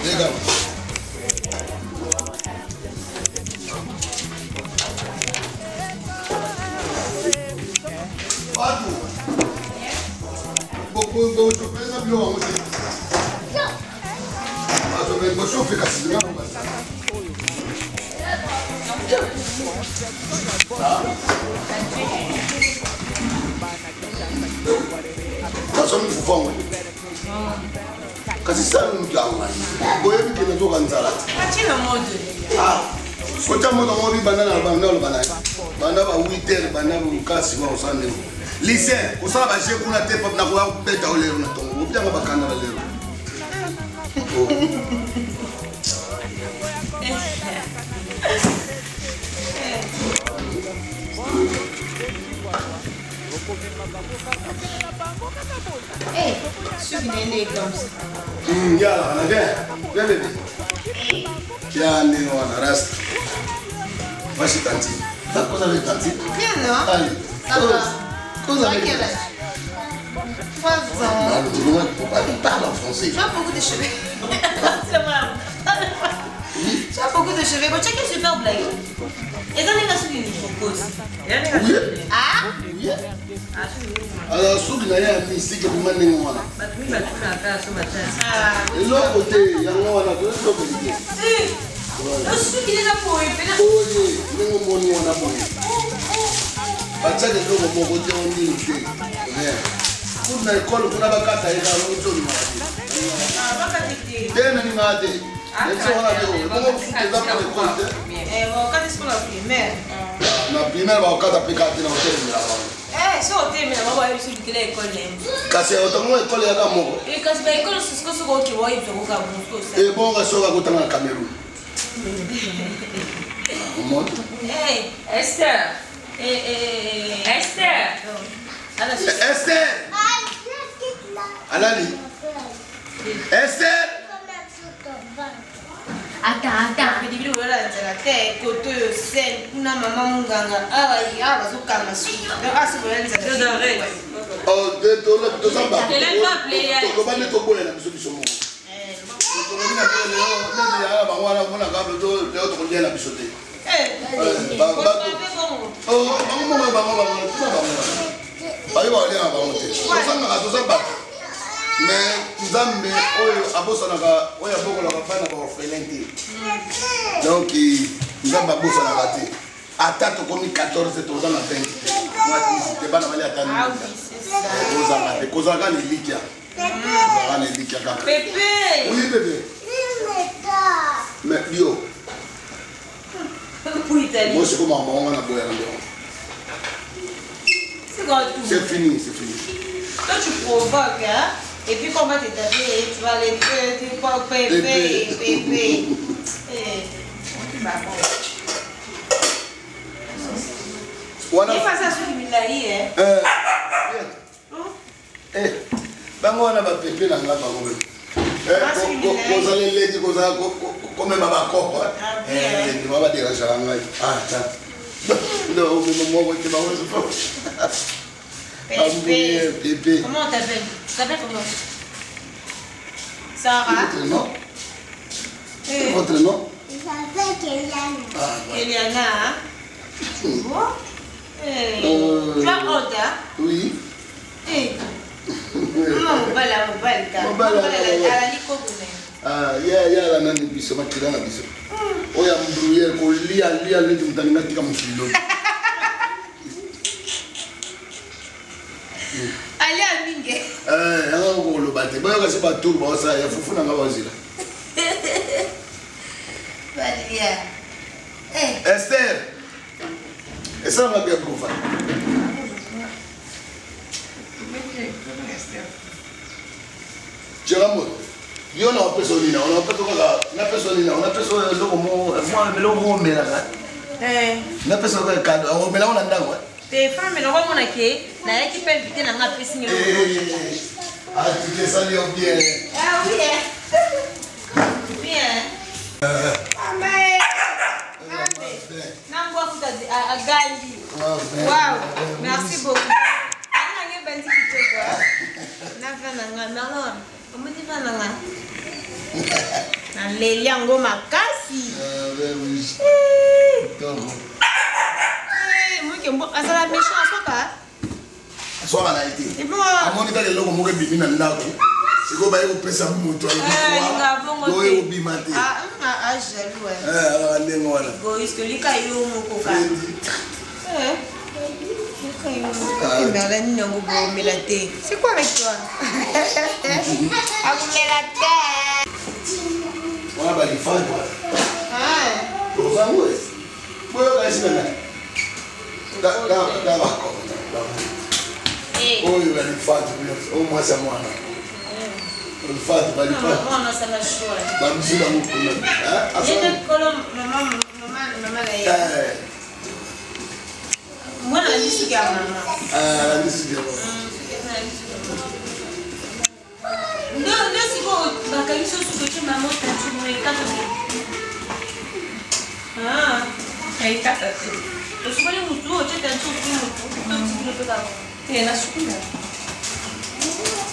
Vita, Kasi sana mjawa. Boye bikena to kanzala. Achina mode. Kota moto mobi banana banana banana. Bana ba 8h bana ba kasi wa usande. Lycée, kusala ba je kuna te pap na ko beta olero na tongo. Obyanga bakana ba lero. Eh, subi comme ça. Yala, on a bien. Viens bébé. Tiens, on a reste. Va chez Tanti. T'as quoi avec Tanti? Bien, non? Allez. Ça va. Quoi avec quel âge? 3 ans. Tu vois, il parle en français. Tu as beaucoup de cheveux. C'est vrai. Tu as beaucoup de cheveux. Bon, tu as quelle super blague. Et dans les gars, c'est une propose. Ah? Oui. Alors, ce qui n'a ici, que vous m'avez dit, moi. Et l'autre côté, il y a un autre côté. Je suis qui les a pour eux. Oui, nous avons un parce que nous avons un côté, on dit que pour l'école, pour la vacate, il y a un autre côté. Dès que nous avons dit, na primaire bakata pikati na hotel la so hotel na baba yesu dikile école kasi otango école ya moko kasi ba école siko siko ki wa ibzo ka buko sa bon ga soka kutanga na Cameroun moto Esther Alali Esther Attends, je vais vous la tête, côté scène, una maman munganga, bazokanga suki. C'est bon, oh, de samba. Elle est pas appelée. To bande to bola na biso biso mo. Mais Nzambe oyo abosanaka oyo abokolaka bana ba orphelin te. Donc Nzambe abosanaka te. Ata tokomi 14 toza na 20. Moi te bana bali atani. Ah oui, c'est ça. Ozanga te kozaka ni likia. Ozanga ni likia kaka. Pépé. Oui bébé. Mais bio. Moi c'est comme maman na boya ndo. C'est fini, c'est fini. Toi tu provoques hein. Et puis quand on va te taper, tu vas aller pépé. Wana il passe sur Milai bango wana ba pépé na nga bango be kozale leki kozala comme baba koko ni baba de rajanga ta no mo te ba wezo Pépé. Comment on t'appelle? Tu t'appelles comment? Sarah. Votre nom? Votre nom? Il s'appelle Kéliana. Kéliana, hein? Bon. Tu as honte, hein? Oui. Maman, mobala, ah, ya la nani biso makila na biso. Oya mbrouiller ko lia le mutaninga tika mufilo. Allez à Mingue. On le battait. Bon, c'est pas tout, bon, ça, il faut foutre dans la voiture. Esther, et ça va bien pour faire. Tu as mon. Il y a une personne, on a personne, na personne qui cadeau, on met là on a ndangwa. Te femme mais on va mon aké, na yaki peut inviter na nga pesi ngelo. Ah, tu te sens bien. Ah oui. Bien. Mais Nangwa kuta a Gandhi. Wow, merci beaucoup. Ana nge bandi kitoko. Na fana nga nalo. Omuti fana nga. Na leliango makasi. Oui. Donc moi qui asala méchant soka. soir na été amoni ka lelo moke bibi na ndako siko ba pesa moto yo bima te jaloux ndengo wana égoïste lika yo moko ka Merlane nango bomela te. C'est quoi avec toi? Abomela te. Wana ba lifan quoi. Ozangwe. Boyo ka isina. Da ba ko. Oyo ba lifan o moi c'est moi. On fait ba lifan. Non, ça va chaud. Ba musila mo ko. Yende kolo maman la. Moi, la liste qui a maman. La liste qui a maman. Non, c'est bon. La qualité sur que maman t'a dit, mais quatre. Ah, et quatre. Tu vois les moutons, tu t'as tout pris moutons. Donc tu ne peux pas. Et la soupe là.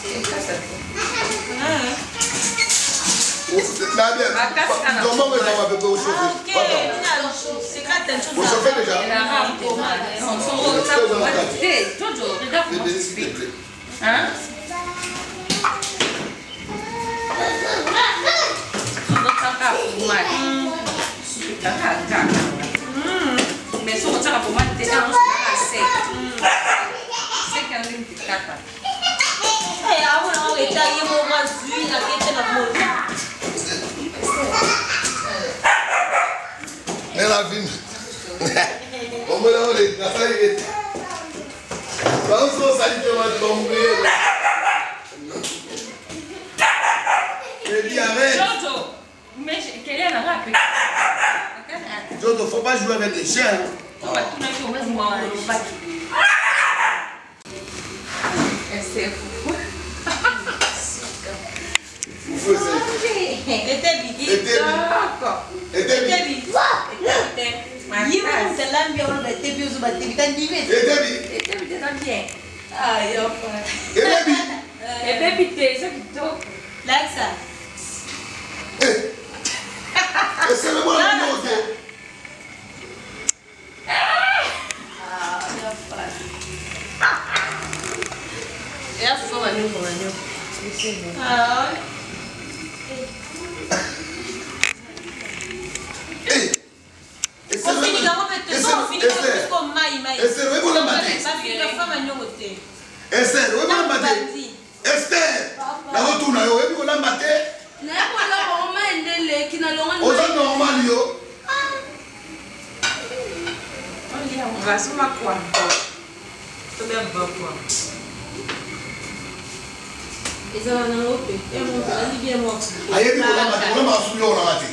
Et quatre. Ah. Comment on va faire au chauffeur? C'est quand t'as vous chauffez déjà? Hein? Mais si on t'a pour moi, t'es dans le sec. C'est quand même du cata. Et avant, on est allé au moins d'huile à quitter la mode. Mais la vie, on me l'a dit, la salle est. Quand on s'en salit, on va tomber. Je dis arrête. Jojo, mais quelle est la rap? Jojo, faut pas jouer avec les chiens. On va tout mettre au moins le bac. C'est fou. Était bidi. D'accord. Était bidi. Yimo selambi on va te biuzu ba te bitani vite. Était bidi dans bien. Ah yo. Était bidi. Était bidi ça kito. Like ça. Et c'est le bon nom. Ah yo pas. Et à faut venir pour venir. Ah. Esther, la retourne yo, et puis on l'a maté. On est normal yo. On va se mettre quoi? C'est bien bon quoi. Et ça va dans l'autre. Et mon frère, il vient moi. Aïe, on l'a maté, on l'a maté.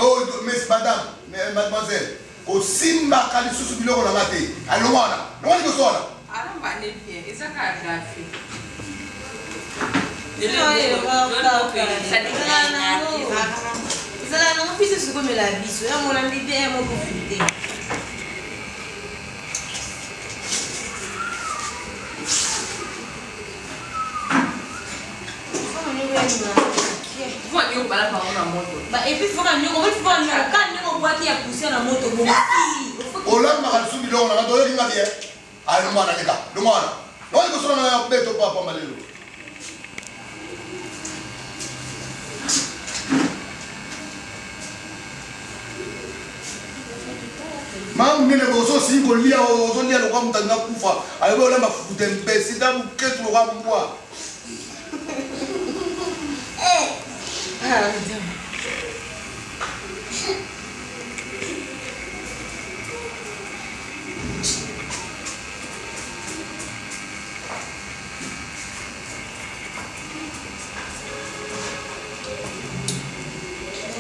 Oh, mais madame, mademoiselle, au Simba Kalisou Bilo on l'a maté. Allô, voilà. On va dire ça là. Alors, on va aller bien. Et ça, qu'a fait? Ça non plus c'est comme la bise. On l'a mis bien, on va profiter. Et puis il faut qu'on voit qu'il y a poussé la moto. On l'a mis Bilo on a donné une bien. Allô, voilà les gars. Le voilà. Non, il faut se mettre un bête au papa malheureux. Mam mine boso si ko lia o lia lo kwa mutanga kufa ayo la mafuta mpesi da buketu lo kwa mbwa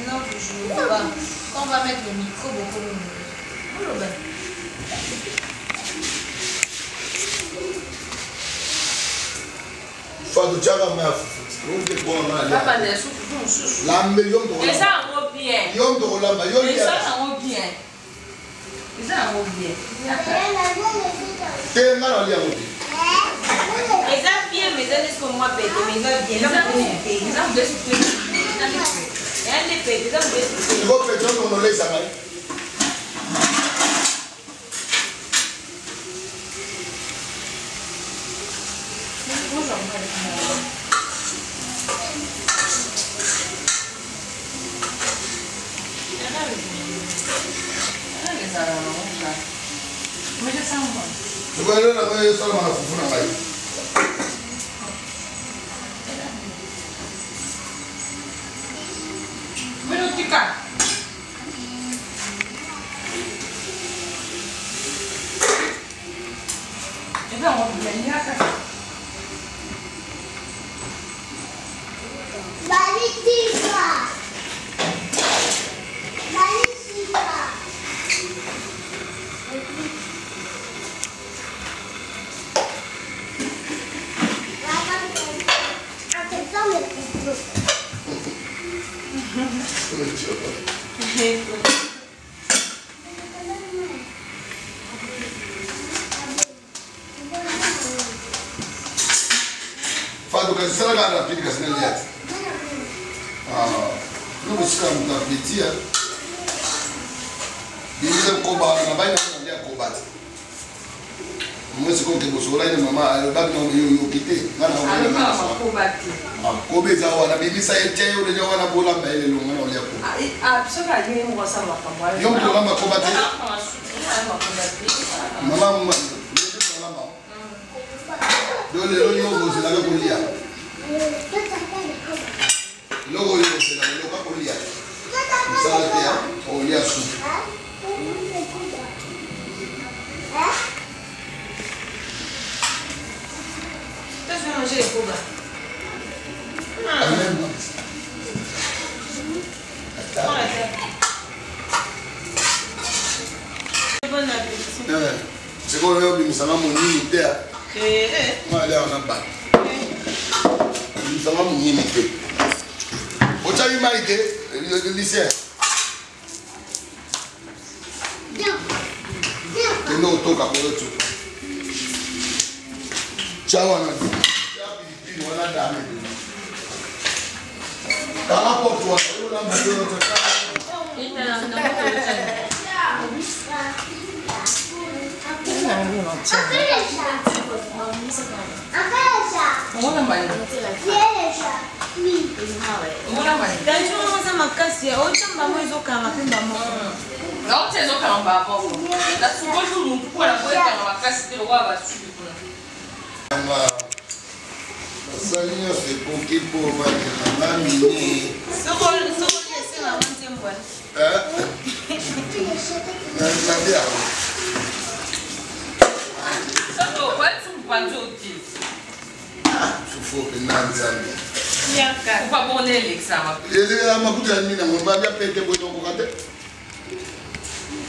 Non, je ne veux pas. Quand on va mettre le micro, beaucoup de Fado Thiago Maf. Papa ne souffre. La million de Et ça en bien. Yom de Rolamba, yom Et ça en bien. Et ça en bien. T'es mal en lien. Et ça bien, mais ça laisse comme moi péter. Mais ça bien. Ça bien. Ça bien. Et elle est pétée. Ça bien. Il faut péter on laisse ça. Fado kasi sala ga rapide kasi na liat. No busika muta betia. Biza koba na baina na liat kobat. Mwezi konke bosola ina mama alobak na yo kite. Ngana ona kobati. Kobe za wana bibisa eche yo lejo wana bola mbele lo ngana olia ko. Soka yeye mo sala kwa. Yo bola makobati. Mama Dole lo yo go sila ko lia. Logo yo sila lo ko lia. Sala tia o lia su. Tu vas manger les coba. Bon appétit. C'est quoi le but ça va mon unité. Moi là on a pas. Ça va mon unité. Au tali maïté, le lycée. Et nous toka pour le tout. Ciao on a dit. Ciao on a dame. Dans la porte toi, on a mis notre Salinha se conquer pour la mini. Faut que Nanzambi. Faut pas bonner l'examen. Et là, ma coupe d'ami, on va bien péter pour ton côté.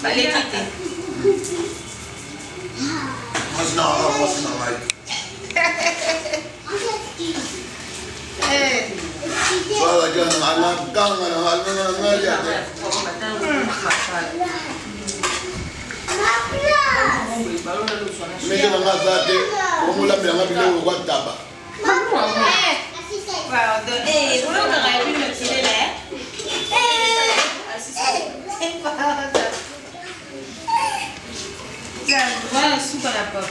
Allez, quitter. Moi, je n'en Voilà, je Voilà, soupe à la papa.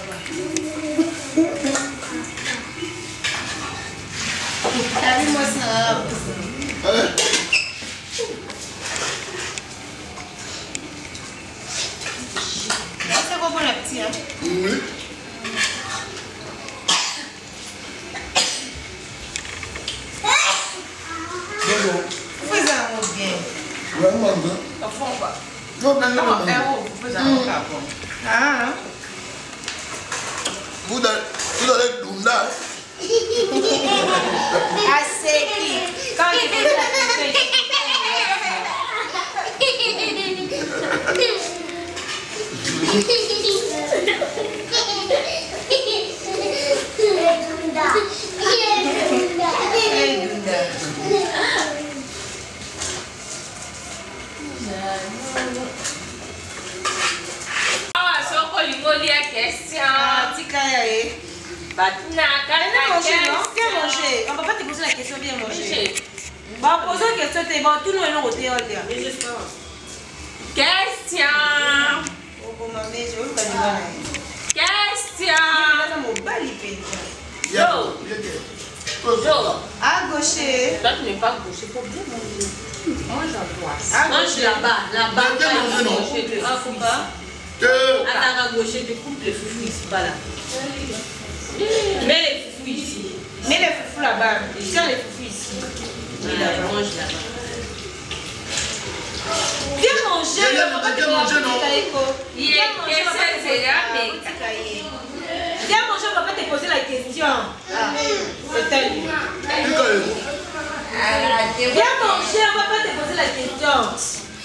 T'as vu, moi, ça. C'est quoi bon appétit, hein? Oui. Vous faites un mot bien. Vraiment bien. Au fond, pas. Non, mais non, vous faites un mot bien. Ah, vous allez Dunda. assez qui? Quand il fait manger. On ne peut pas te poser la question bien manger. Bon, posons la question, t'es bon, tout le monde est au théâtre. Question. Oh, maman, je veux pas dire. Question. À gaucher. Toi, tu n'es pas gaucher. Faut bien manger. Mange à droite. Mange là-bas. Là-bas. Ah, faut pas. Attends, à gaucher, tu coupes les foufous ici, pas là. Mets les foufous ici. Mets les foufous là-bas. Tiens les foufous ici. Mange là-bas. Viens manger. Viens manger, non? Viens manger, on va pas te poser la question. C'est elle. Viens manger, on va pas te poser la question.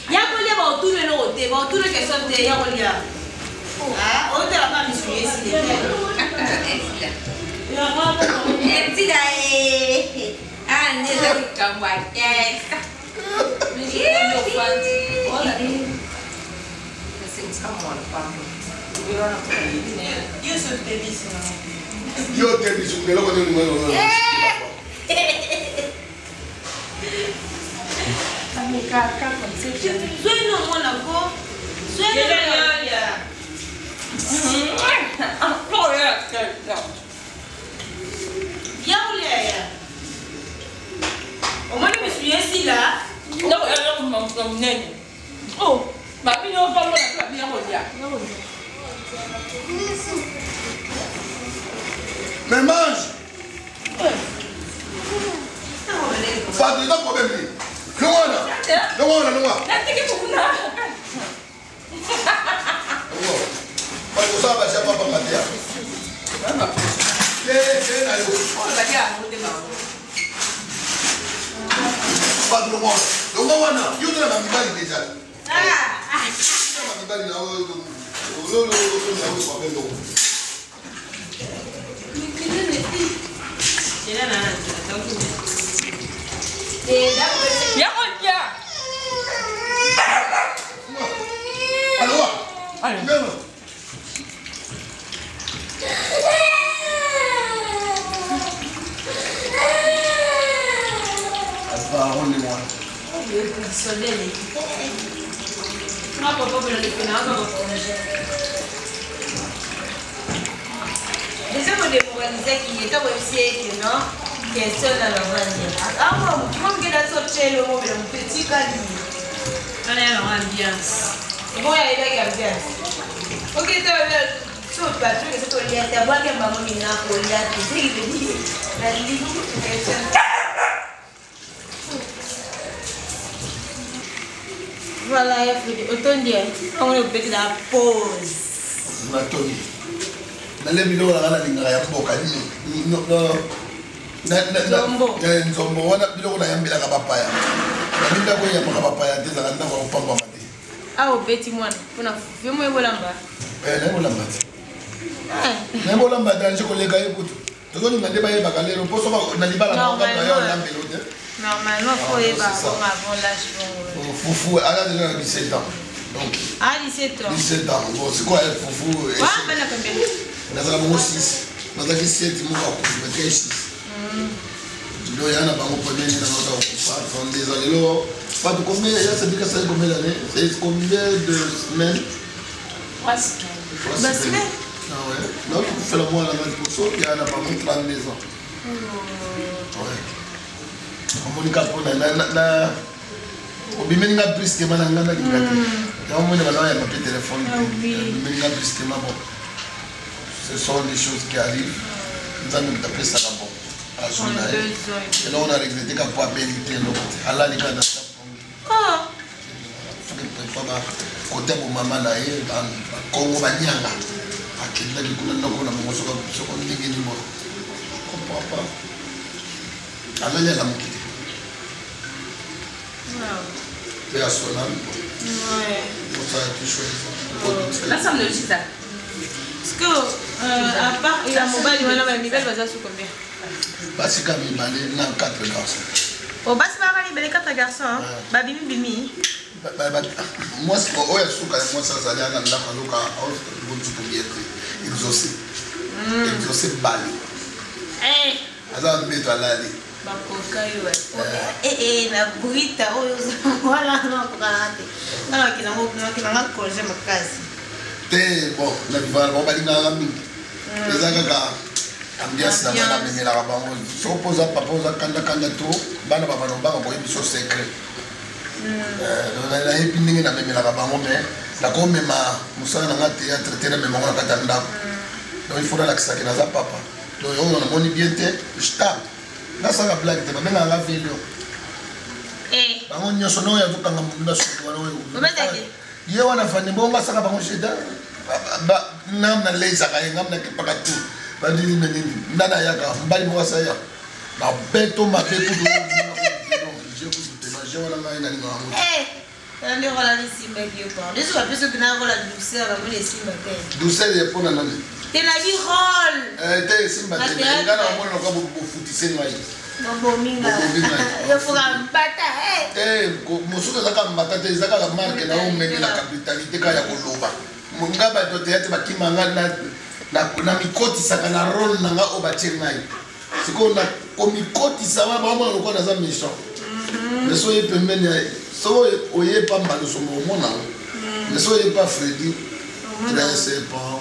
Il y a un peu de tout le monde, tout le question de il y a un peu de on te l'a pas mis sur les sites. Au moins, je me suis assis là. Oh, ma fille, on va bien mais mange. Pas de problème. Le Déjà, vous démoralisez qui est aussi non? Qui est seul dans la vanille. Ah, moi, je vais sortir le mot, mon petit cali. On est dans l'ambiance. Bon, il y a une ambiance. Ok, tu as sur le plateau, tu as dit, tu as boire que maman m'a pour y aller. C'est ce qu'il dit. La ligne, voilà, autant dire, on est peut-être la pause. Matoni. Nale bilo la ngana linga ya mboka ni no nzombo wana bilo na yambela ka papaya. Ninda ko ya ka papaya teza kana ko pamba mate. Ah obeti mwana. Kuna vimo ebolamba. Na ebolamba. Na ebolamba danje ko lega ekutu. Tozo linga ndeba yeba kalero poso ba na libala na ngamba ya lambelo te. Normalement faut yeba avant l'âge bon. Foufou à l'âge de 17 ans. Donc à 17 ans. 17 ans. Bon c'est quoi foufou? Ah ben la combien? Nazala mo 6. Nazala 7 mo ka ku 6. Lo yana bango poneni na nota okupa fondé za lelo. Pas de combien ya sabika ça combien d'années? C'est combien de semaines? 3 semaines. 3 semaines. Ah ouais. Donc vous faites le mois la même pour ça, il y a pas moins 32 ans. Ouais. Komunika pona na obimeni nga brusquement na ngana kingate. Ya mwana bana ya papier téléphone. Obimeni nga brusquement bon. Ce sont des choses qui arrivent. Nous allons taper ça là-bas. Et là, on a regretté qu'on n'a pas mérité l'autre. Allah, il a dans sa famille. Côté pour maman, là, Congo, Banyanga. À quel là, il y a un je ne comprends pas. Allah, il a la moquette. C'est à son âme. Ouais. Ça a été chouette. Là, ça me le dit ça. Parce que, à part, il y a mon bal, il y a un niveau, il va sous combien? Basi kama ibale na 4 garçons. Oh, basi ba kali ibale 4 garçons. Ba bimi bimi. Moi c'est oya suka moi ça ça yana la kaluka au bontu kubiete. Exaucer bali. Aza mbeto alali. Ba kokayo. Na brita oyo wala na kokante. Na kina mo kina congé makazi. Te bon, na vivre bon bali na mingi. Ezaka ka ambiance na bana memelaka bango so poza papa oza kanda to bana babalobaka boyebi so secret nayebi ndenge namemelaka bango me nakomema mosala na nga théâtre te namemango na kati ya ndako donc il faut nalakisaki naza papa donc oyo namoni bien te jtab nasaka blague te babengaka nga video bango nyonso na oyo azokanga munda suki wana oyo ye wana fani bongo asaka bango jeda nam na lezaka ye ngam na kepaka tu bandini menini ndana yaka mbali moko asaya mabeto mabe kudu je wana ngai na linga yango nde rola lisimba kiopa ndeso bapeso kina rola douceur bango lesimba te douceur ye mpona nani te na bi role te esimba te nga na omona loka bofutise ngai bobominga yofoka mbata mosusu ezaka mbata te ezaka la marke na omemi na kapitalité kaka ya koloba nga bato teyate bakimanga na mikotisaka na role na nga oyo batie ngai sikoyo nakomikotisa wana baomona lokola naza méchant mais so oye pembeni so oye pa mbalusomo omona mais so oye pa Freddy très bon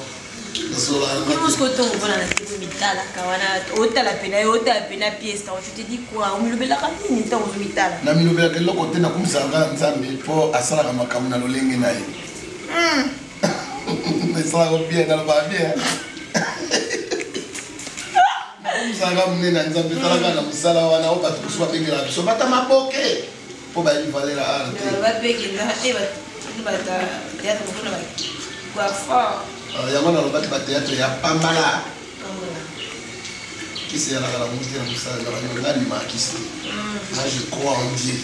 namilobelaka eloko te nakomisalaka nzambe mpo asalaka makambo na lolenge na ye esalaka bien nalobaka bien nakomisalaka monene na nzambe esalaka na mosala wana oyo bato mosusu babengelaka biso bata maboke mpo bayebi valera arte yango nalobaki bateatre ya pambala kisi ezalaka na mote na mosala nga ndimaka kisi te nga je crois en Dieu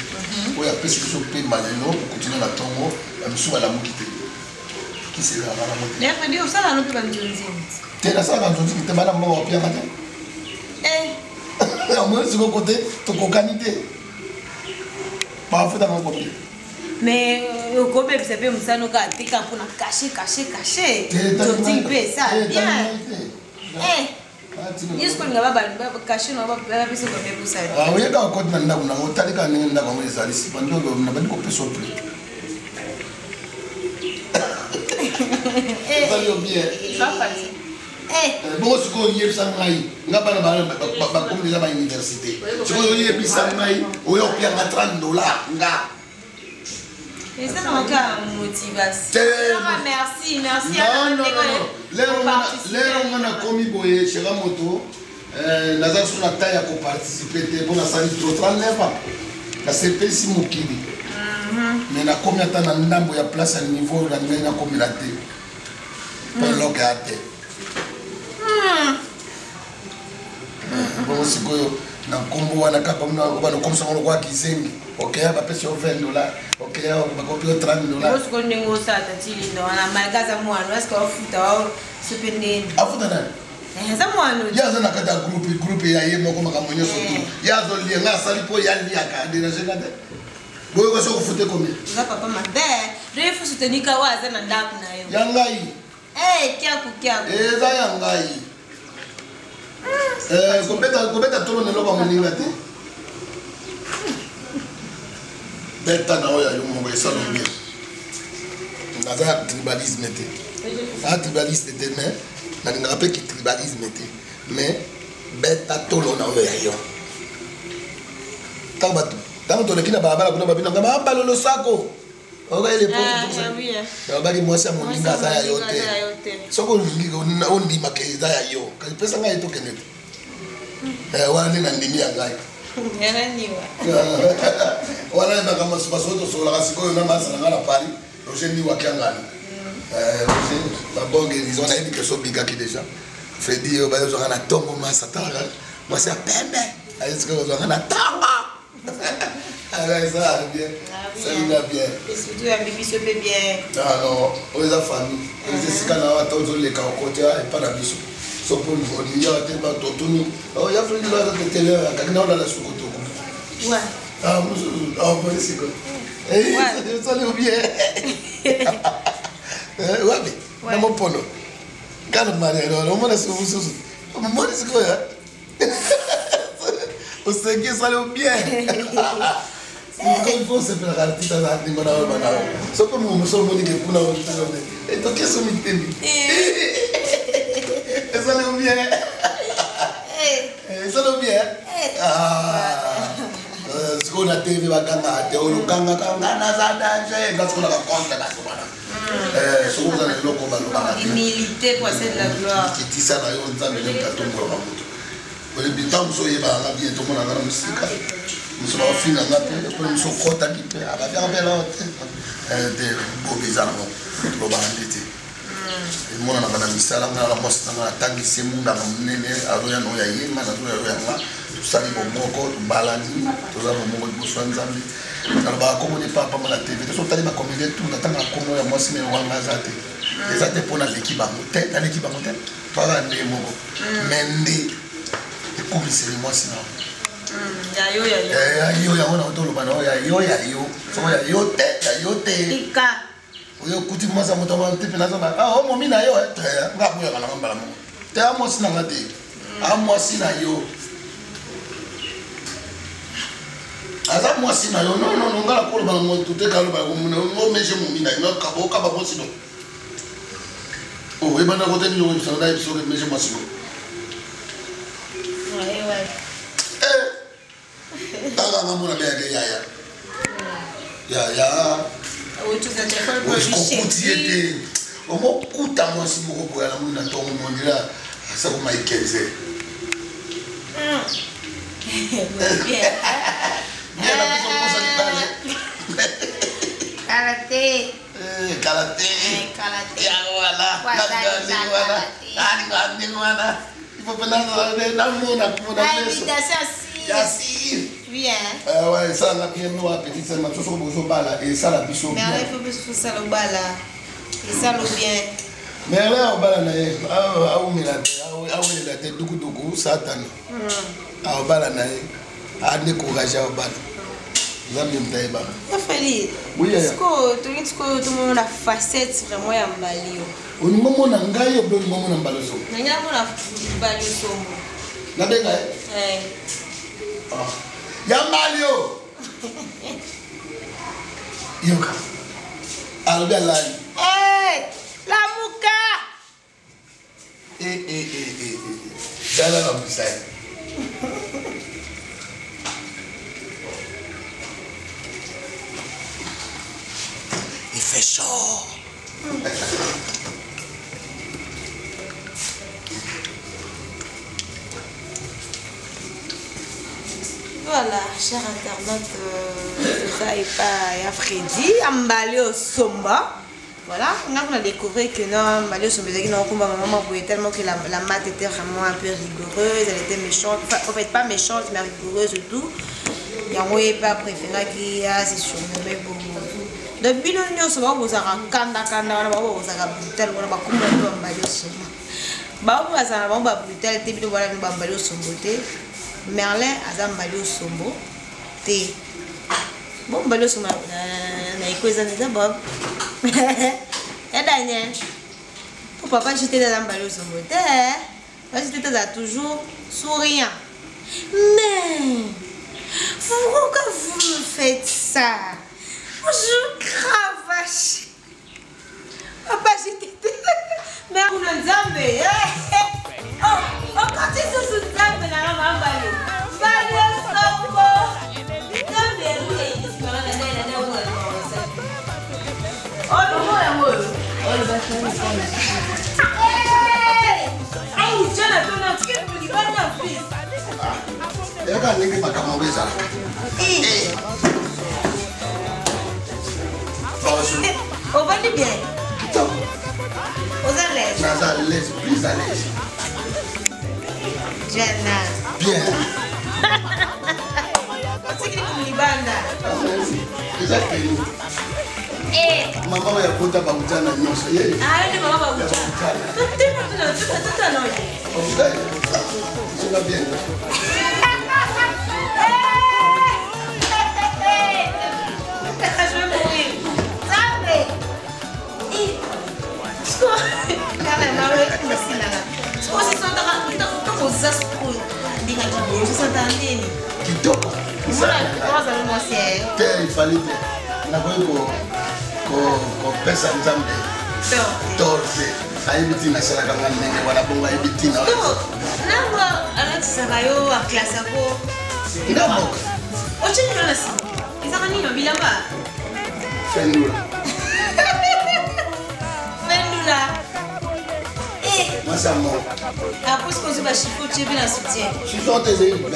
oyo apesi biso pemba lelo kokontinue na ntongo bamisu balamuki te kisi ezalaka na mote te nasalaka nzonziki te bana mbongo bapianga te amoi sikoko te tokokani te bafutanga kopia mais okobebisa mpe mosala oka atika mpona kashe toti mpe esa bien yeskolinga bakashe babapesa kobebosala oyekaka koti na ndako nango otalika ndenge ndako yango ezali sipandona bandi kopesa opre ezali yo bien bongo sikoyo oyebisa ngai nga bana bakomi deja bauniversité sikoyo oyebisa ngai oyo opianga $30 nga ça n'a aucune motivation. Merci. L'air on a commis boye chez la moto. Naza sur la taille à participer pour la salle trop 39 ans. La CP si mokili. Mais na combien de temps na ndambo ya place à niveau la ndena comme la té. Pour l'ogate. Bon sikoyo na kombo wana kapa mna bana komsa ngo kwa kizengi. Okay, ba pesa $20. Okay, ba kopi $30. Est-ce qu'on négocie ça tili ndo na magaza mwana est-ce qu'on futa supende. Afuta nani? Ça mwana. Yaza na kata groupe ya yemo koma kamonyo sotu. Yazo lienga salipo yali aka déranger kade. Boyo ko so kufute komi. Nga papa mande. Je faut soutenir ka waza na ndaku na yo. Yangai. Kia. Eza yangai. Kobeta tolo nelo ba moninga te. Beta na oya yo mongo esalo bien. Naza tribalisme te. Ça tribalisme te mais na ninga pe ki tribalisme te. Mais beta tolo na oya yo. Tabatu. Tanto lekina barabara kuna babina ngamba balolo sako. Oga ile po. Bali mwasa moninga za ya yote. Soko lingi ondi makeza ya yo. Kali pesa ngai to kenete. Wana na ndimi ya ngai. Wana eba kama subasoto sola kasiko na masala ngala pali Roger ni wakiangana Roger la bonge ils ont dit que so biga ki déjà Freddy yo ba yo na tongo masa tala moi c'est pembe est-ce que vous na tanga alors ça bien ça va bien et surtout un bébé se fait bien non on les a famille les sikana wa tozo le ka côté et pas la biso so pour nous il y a des bateaux tuni oh ya Freddy là de télé kakina on la sukoto ouais bon c'est quoi ça le bien ouais mais mon pono quand Maria on m'a dit moi c'est quoi on sait que ça le bien il faut se faire artiste à la dimana bana so comme on so moni que pour et donc qu'est-ce que ça le bien baganga te olo ganga na za danger parce qu'on a contre la tomana so vous allez le combat humilité pour c'est de la gloire qui dit ça là on ça même ka tombo ba moto le bitam so yeba la bien to mona na musika muso ba fina na pe ko muso kota ki pe aba bien bela de bobizana mo lo ba ndete mona na bana misala na la mosta na tangi semunda na munene aroya no ya yenga na zo ya nga sali bomoko balani toza bomoko liboso ya nzambe naloba komoni papa ma na tv so tali bakomide tu natanga komo ya mwasi me wanga za te eza te mpona leki bango te naleki bango te toaza nde moko me nde ekomiseli mwasi na yayo yango na otoloba na yayo soko yayo te oyo kuti mwasi ya moto te mpe nazona o momi na yo nga boyaka nanga mbala moko te a mwasi nanga te a mwasi na yo aza mwasi na yo non ngala koloba na moto te kaloba omeje momi na yo okaba mwasi no ebanda kote nini oyebisana na yebiso meje mwasi no tanga nga mona beyake yaya okokuti ye te omokuta mwasi moko boya na moni na ntongo mondela asa koma ekenze bien na biso kosa libale Karaté. Karaté. Ya wala. Wana. Il faut prendre la mona pour la Merci. Bien. Ouais, ça la bien nous appétit ça m'a toujours besoin bala et ça la biso. Mais il faut plus ça le bala. Et ça le bien. Mais là on bala na ye. La tête duku Satan. On bala na ye. A décourager on bala. Zambi mtaeba. Fali. Oui. Est-ce que tout le monde a facette vraiment ya mbalio. On momo na ngai obdo momo na mbaloso. Na nyamo na mbaloso. Na benga ya malio. Yoka. Albe lali. La muka. Dala la musai. Il fait chaud. Voilà, cher internaute, ça est pas Freddy, Ambalé au Somba. Voilà, on a découvert que non, Ambalé au Somba, maman voulait tellement que la maths était vraiment un peu rigoureuse, elle était méchante, enfin, en fait pas méchante, mais rigoureuse et tout. Et on n'a pas préféré qu'il y a, c'est surnommé beaucoup. Depuis le nous sommes vous avez kanda vous avez brutal vous avez kumba nous Ambalé au Somba. Bah vous avez un brutal, t'es bien voilà nous Ambalé au Somba. Merlin a Ambalé au Sombo. Té. Bon, Ambalé au Sombo. Na ikoza neza Bob. Et Daniel. Pour papa j'étais dans Ambalé au Sombo. Té. Moi j'étais toujours souriant. Mais pourquoi vous me faites ça? Je cravache. Papa j'étais. Mais vous le dites. Oh, quand tu es sous table, tu n'as pas Ambalé. Ambalé Sombo. On va bien. Aux à l'aise. À l'aise, plus à l'aise. Jenna. Bien. C'est qui est Libanda? Exactement. Maman ya kota bakutana nyonso ye. Ah, ni maman bakutana. Tout à l'heure. Ok. Ça va bien. Je vais mourir. Sabe? Il fallait kopesa nzambe torte ayebiti nasalaka nga ndenge wana bongo ayebiti na nango alatisaka yo aklase ako ndamoka ocinilona si ezaka nini bilamba Fendula. Fendula. Moi, c'est moi. Après, ce que tu vas chiffrer, tu es bien en soutien. Je suis sorti de l'île. Oui,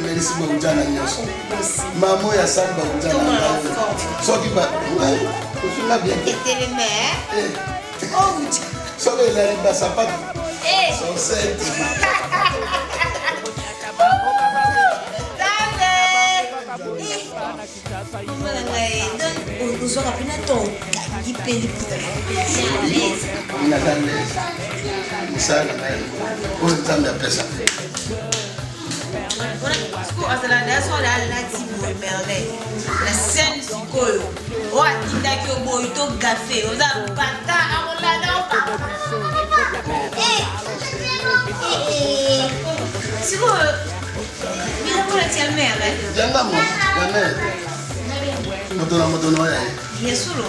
mais ici, je suis en Nyonso. Maman, il y a ça, je suis en Nyonso. Sorti de l'île. Je suis là bien. Et t'es le maire. Oh, oui. Sorti de l'île, ça pas. Son set. Uzora pina to ngipeli puta Misala o nzambe pesa Azala daso la lati Merlin la scène sikoyo o atindaki oboito gafe oza bata akolanda opa sikoyo bila kola tia mère janga mo motono ya yesulo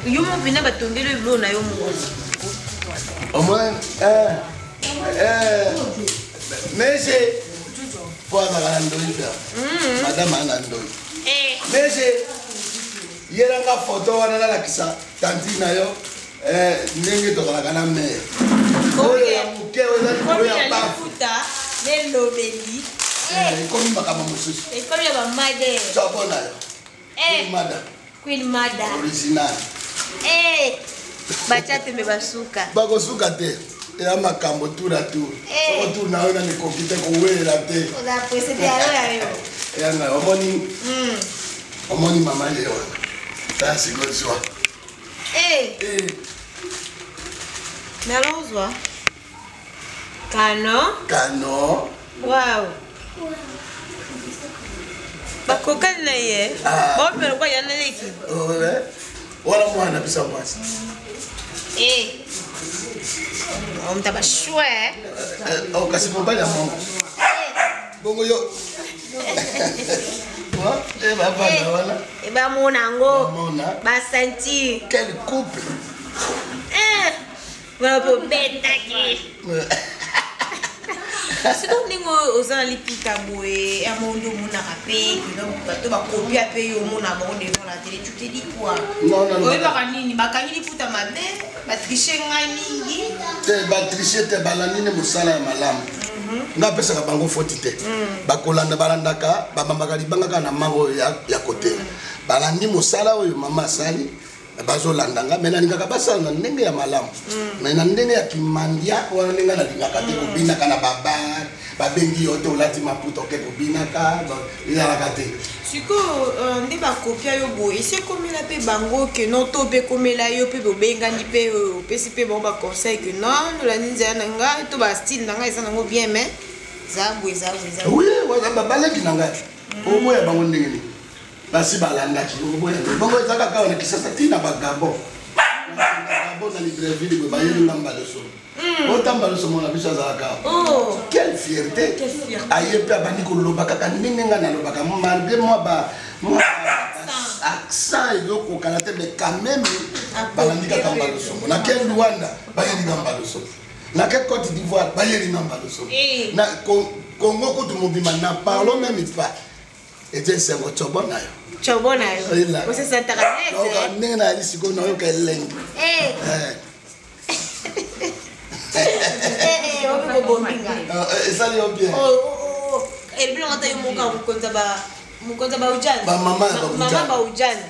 yomo bina batongelo iblo na yo mo au moins mais j'ai pour la ndoi madame anandoi mais j'ai yeranga photo wana la kisa tanti na yo ndenge to kana mère oya muke oya bafuta le lobeli komi makama mususu komi ba made chapona yo Queen Mada original bachate me basuka bakosuka te ya makambo tura tu otu na ona ni kokite ko wera te oza pese te alo ya na omoni mama leo ta sigozwa mais allons Kano wow bakokani na ye bopela kwa yana leki wala mwana bisa mwasi omtaba shwe kasi mobali ya mongo bongo yo bamona yango basanti quel couple bapobetaki siko ndenge oza na lipita boye ya mondo omonaka mpe bato bakopia mpe yo omona bango devant la télé tu te dis quoi oyebaka nini bakangi liputa mabe batriche ngai mingi te batriche te balandini mosala ya malamu nga apesaka bango foti te bakolanda balandaka bamamaka libangaka na mango oyo ya kote balandi mosala oyo mama asali bazolandanga me nalingaka basala na ndenge ya malamu me na ndenge ya kimandia wana ndenge nalingaka te kobinaka na babar babengi yo te olati maputa oke kobinaka ezalaka te siko nde bakopia yo boye esi ekomela mpe bango ke no to mpe ekomela yo mpe bobengani mpe opesi mpe bango baconseil ke non olandi nzela na ngai to bastyle na ngai eza nango bien mais eza boye eza balengi na ngai oboya bango ndenge nini basi balandaki bongo eza kaka wana kisasa ntina bagabo na libreville boye bayelinga mbaloso otambaloso mona biso azalaka quelle fierté aye mpe abandi koloba kaka ndenge nga nalobaka malgré moi accent ezokokana te mais quand même balandi kaka mbaloso na ke Luanda bayelinga mbaloso na ke Côte d'Ivoire bayelinga mbaloso na Congo kutu mobima na parlons même pas ete sengo chobona yo chobona yo ko se santaka ndenge na lisiko na yo ka elengi esali yo bien ebilonga ta yo moka mukonza baujana mama baujana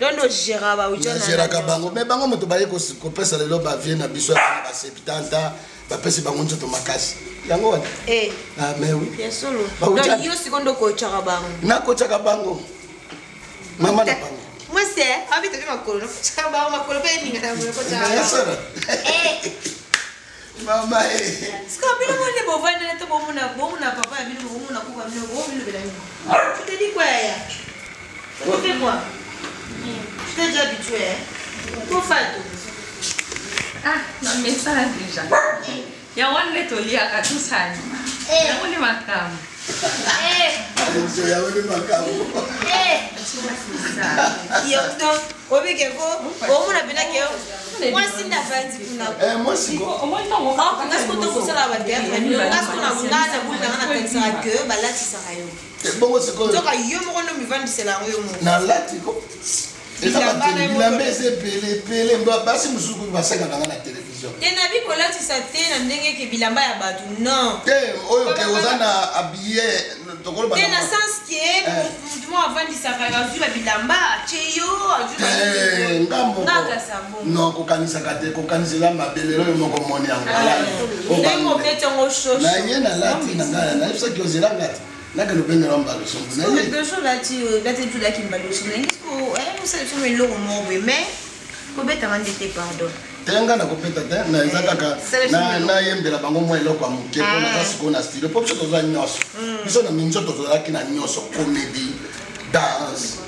londo gera baujana geraka bango me bango moto baye kopesa lelo bavie na biso ya basepitanta bapesi bango nzoto makasi yango wana mais oui bien solo donc yo sikondo kochaka bango nakochaka bango mama na bango moi c'est habite de makolo chaka bango makolo pe ninga na kochaka mama siko bino mone bovanda to bomona papa ya bino bomona kuka bino bomino bela bino tu te dis quoi ya tu fais quoi tu t'es déjà habitué pour faire non mais ça déjà ya wana netoliaka tusani yango ni makamu émission ya wele makabu. Yo donc obekeko omona penake mwasi ndavandi kuna. Mwasi ko. Ngas ko to kosala ba théâtre ni ngas ko na ngana bula ngana pensera que balati sarayo. Bongo siko. Donc yo moko no mivandi sela yo mo. Na lati ko. Bilambe ese pele basi musuku basaka na télévision. Tena bi kolati sa te na ndenge ke bilamba ya batu non. Oyo ke ozana habillé tokolo ba. Tena sens que mutumo avandi sarayo azula bilamba cheyo azula. Ngambo. Ngaka sambo. Non kokanisa kate kokanisela mabelelo yo moko moni yango. Ndemo bete ngo shosho. Na yena lati na ngana na isa kiozela ngati. Naka lupenge romba lusongo. Na ye. Quelque chose là tu là qui m'a lusongo. Vous savez sur le long mot mais kobeta mandete pardon. Tenga na kopeta te na ezaka na yembela bango mwa eloko amuke pona kasi kona style pop shot za nyoso. Biso na minzo tozalaki na nyoso comédie, danse,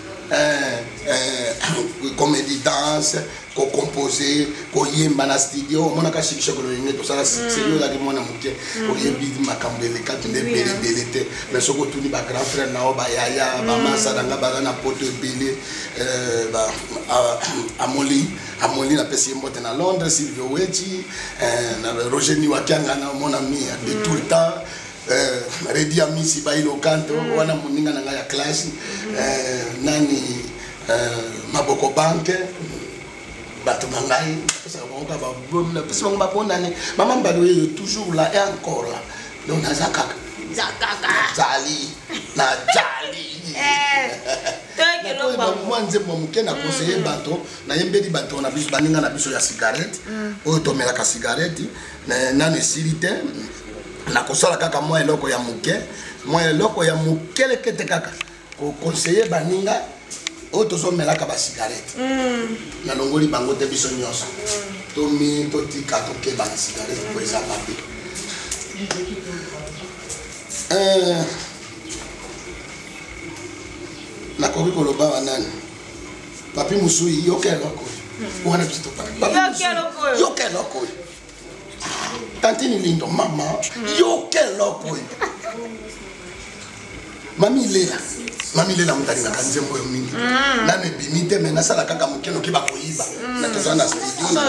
comédie danse, ko composer, ko yemba na studio, mona ka shikisha ko lengé to sala sérieux la mona muke. O yebi makambele katinde belete. Mais soko tuni ba grand frère na oba yaya, mama sadanga ba na poto belé ba Amoli na pesi mbote na Londres, Silvio Wechi, na Roger Niwakianga na mon ami de tout le temps. Redi Amisi Bailo Kanto, wana muninga na ya classe. Nani Maboko Banke, Bato Mangai, ça va ba bon na pesi ba bonane. Maman Badoye est toujours là et encore là. Donc na zakaka. Zali na Jali. Moi nzembo muke na conseiller bato na yembeli bato na biso baninga na biso ya cigarette oyo tomela ka cigarette na nesilite na kosala kaka moi eloko ya muke lekete kaka ko conseiller baninga oyo tozomela ka ba cigarette na longoli bango te biso nyonso tomi totika tokeba na cigarette po eza papi na koki koloba wanani papi musui yoke loko wana biso papi yoke loko tantini lindo mama yoke loko mami lela mutali na kanzembo yo mingi nane bimite mena sala kaka mukeno ki bakoyiba na tozana studio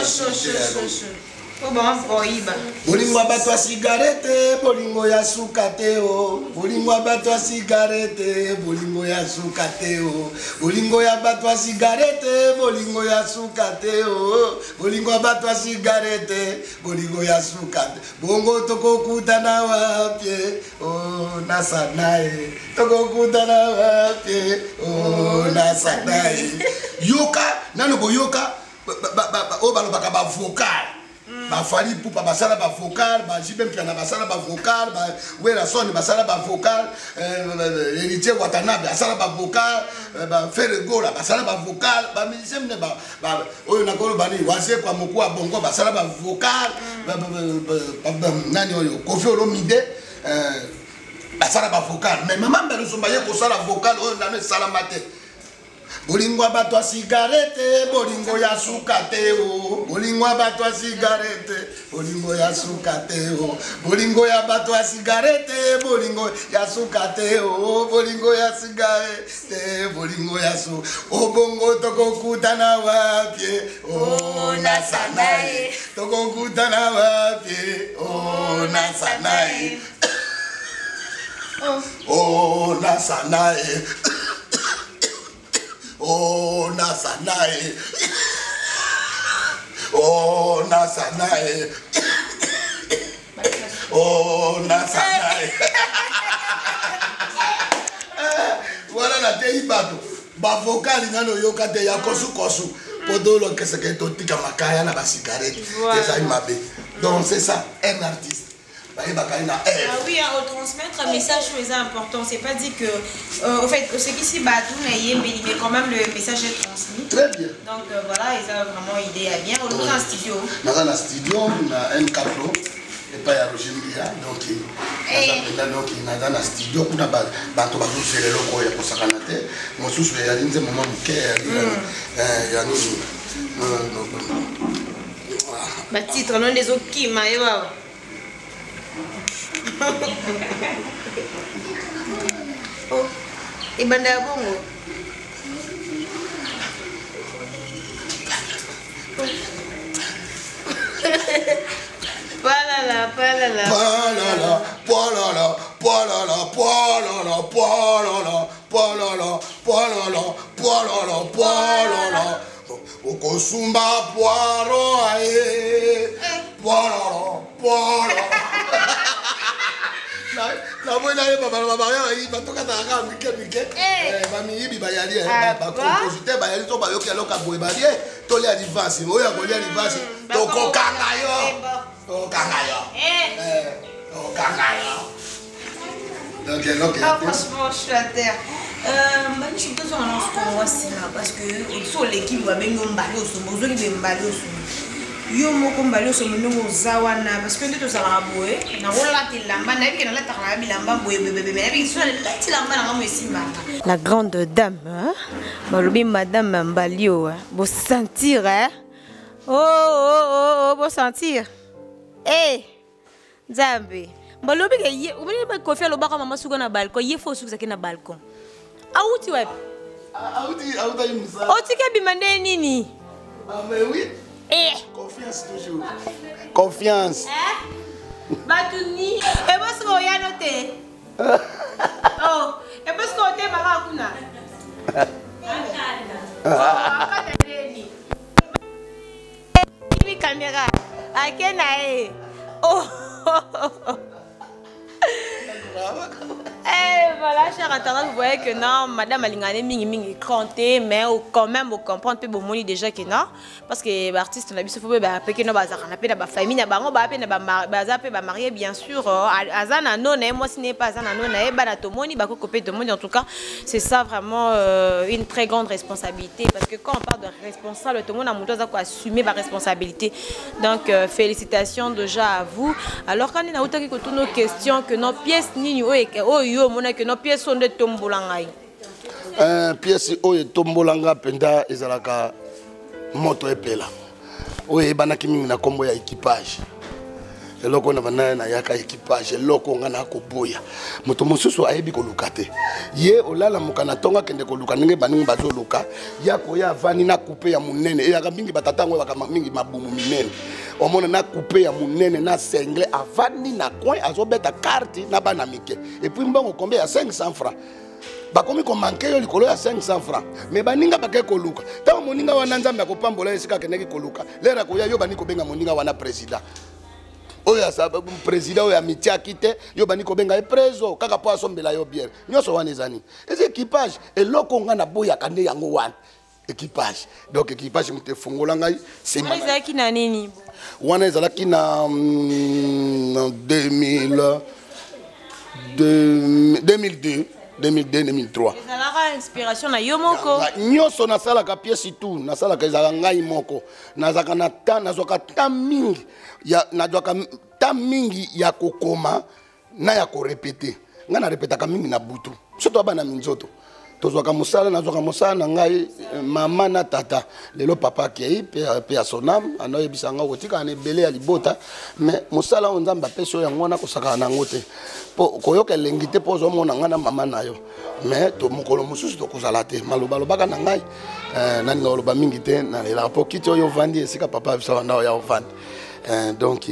bolingo bato ya cigarette bolingo ya suka te o bolingo bato ya cigarette bolingo ya suka te o bolingo ya bato ya cigarette bolingo ya suka te o bolingo bato ya cigarette bolingo ya suka te bongo tokokutana wapi o nasanae tokokutana wapi o nasanae yoka nano boyoka o balobaka ba vocal ba fali pupa basala ba vocal ba jibem piana basala ba vocal ba wera son basala ba vocal héritier Watanabe basala ba vocal ba Ferregola basala ba vocal ba musicien ne ba oyo nakolo bani wase kwa mokwa bongo basala ba vocal nani oyo Koffi Olomide basala ba vocal mais maman mbelo somba ye ko sala vocal oyo nano salama te bolingo bato ya cigarette bolingo ya suka te o bolingo bato ya cigarette bolingo ya suka te o bolingo ya bato ya cigarette bolingo ya suka te o bolingo ya cigarette bolingo ya su o bongo tokokutana wapi o nasanae tokokutana wapi o nasanae o nasanae oh nasanae oh nasanae oh nasanae voilà la tei bato ba vocal ngano yoka te ya kosu kosu podolo kese ke to tika makaya na ba cigarette c'est ça il m'a dit donc c'est ça un artiste. Oui, à transmettre un message très important. C'est pas dit que, au fait, ce qui s'y bat, mais quand même le message est transmis. Très bien. Donc voilà, ils ont vraiment idée à bien. On est en studio. Dans un studio, on a un capot et pas à Roger Mia. Donc, il a dans un studio, on a bateau bateau sur le loco et pour sa canate. Mon sous il y a un moment où il y a bah titre non des autres qui m'a Oh, et banda ya bongo. Palala, palala. Palala, palala, palala, palala, palala, palala, palala, palala, palala. Okosumba poiro aye. Palala, palala. La bonne année, papa, il va toquer ta gamme, Mickey. Mamie, il va y aller. Ma compositeur, il va y aller. Il va y aller. Il va y aller. Il va y aller. Il va y aller. Franchement, je suis à terre. Je suis tous en lance parce que sur l'équipe va bien nous emballer au sommet, nous devons emballer au sommet. Yo moko emballer au sommet nous zawana parce que nous tous à boé. Na rola tilamba, na bi na la tarala bilamba boé bébé, na bi sur la tilamba na mesimba. La grande dame, hein? Balobi madame Mbalio, vous sentir, hein? Oh, vous sentir. Eh, Zambi. Balobi ke ye, ubini ba kofi lo baka mama suga na balcon, ye fo suga na balcon. Auti wapi? Auti imsa. Oti ke bimande nini? Ah mais oui. Confiance toujours. Confiance. Batuni. E boss ko ya note. Oh, e boss ko te baka kuna. Akata neni. Ni caméra. Akena e. Oh. Et voilà, chers internautes, vous voyez que non, madame Alingane mingi compté, mais quand même vous comprenez peu bon déjà que non, parce que l'artiste on a vu ce faut que no bazar on a pe na ba famille na bango ba pe na ba bazar pe ba marié bien sûr azana non moi ce n'est pas azana non na ba na tomoni ba ko copé tomoni en tout cas c'est ça vraiment une très grande responsabilité parce que quand on parle de responsable tout le monde a monté à assumer ma responsabilité donc félicitations déjà à vous. Alors quand on a autant que toutes nos questions que nos pièces ni yo mona que nos pièces sont de tombolanga pièce oyo tombolanga penda ezalaka moto epela oyo ebanaki mingi na kombo ya équipage eloko na bana na yaka équipage eloko nga na koboya moto mosusu ayebi koluka te ye olala mokana tonga kende koluka ndenge baningi bazoluka ya koya vani na coupe ya munene eyaka mingi batata ngo baka mingi mabumu minene omona na coupe ya munene na sengle avani na coin azobeta carte na bana mike et puis mbongo combien ya 500 francs bakomi ko manquer yo likolo ya 500 francs mais baninga bakay koluka ta moninga wana nzambe akopambola esika keneki koluka lera ko ya yo bani ko benga moninga wana président oya sababu président oya mitia kite yo bani ko benga e preso kaka po asombela yo bière nyoso wana ezani ez équipage eloko nga na boya kande yango wana équipage donc équipage mte fungola ngai c'est moi ezaki na nini wana ezalaki na 2002 2003 ezalaka inspiration na yo moko nyoso nasalaka pièce tout nasalaka ezalaka ngai moko nazaka na ta nazwaka ta mingi ya nazwaka ta mingi ya kokoma na ya korepete nga na repetaka mingi na butu surtout abana minzoto tozwaka mosala nazwaka mosala na ngai mama na tata lelo papa akei pe ya sonam anoyebisa nga kotika na ebele ya libota mais mosala oyo nzambe apesi oyo yango wana kosakana nango te po koyoka elengi te mpo ozomona nga na mama na yo mais mokolo mosusu tokozala te malobalobaka na ngai naninga oloba mingi te nalelaka mpo kiti oyo ovandi esika papa abisa banda oyo ya ovandi donc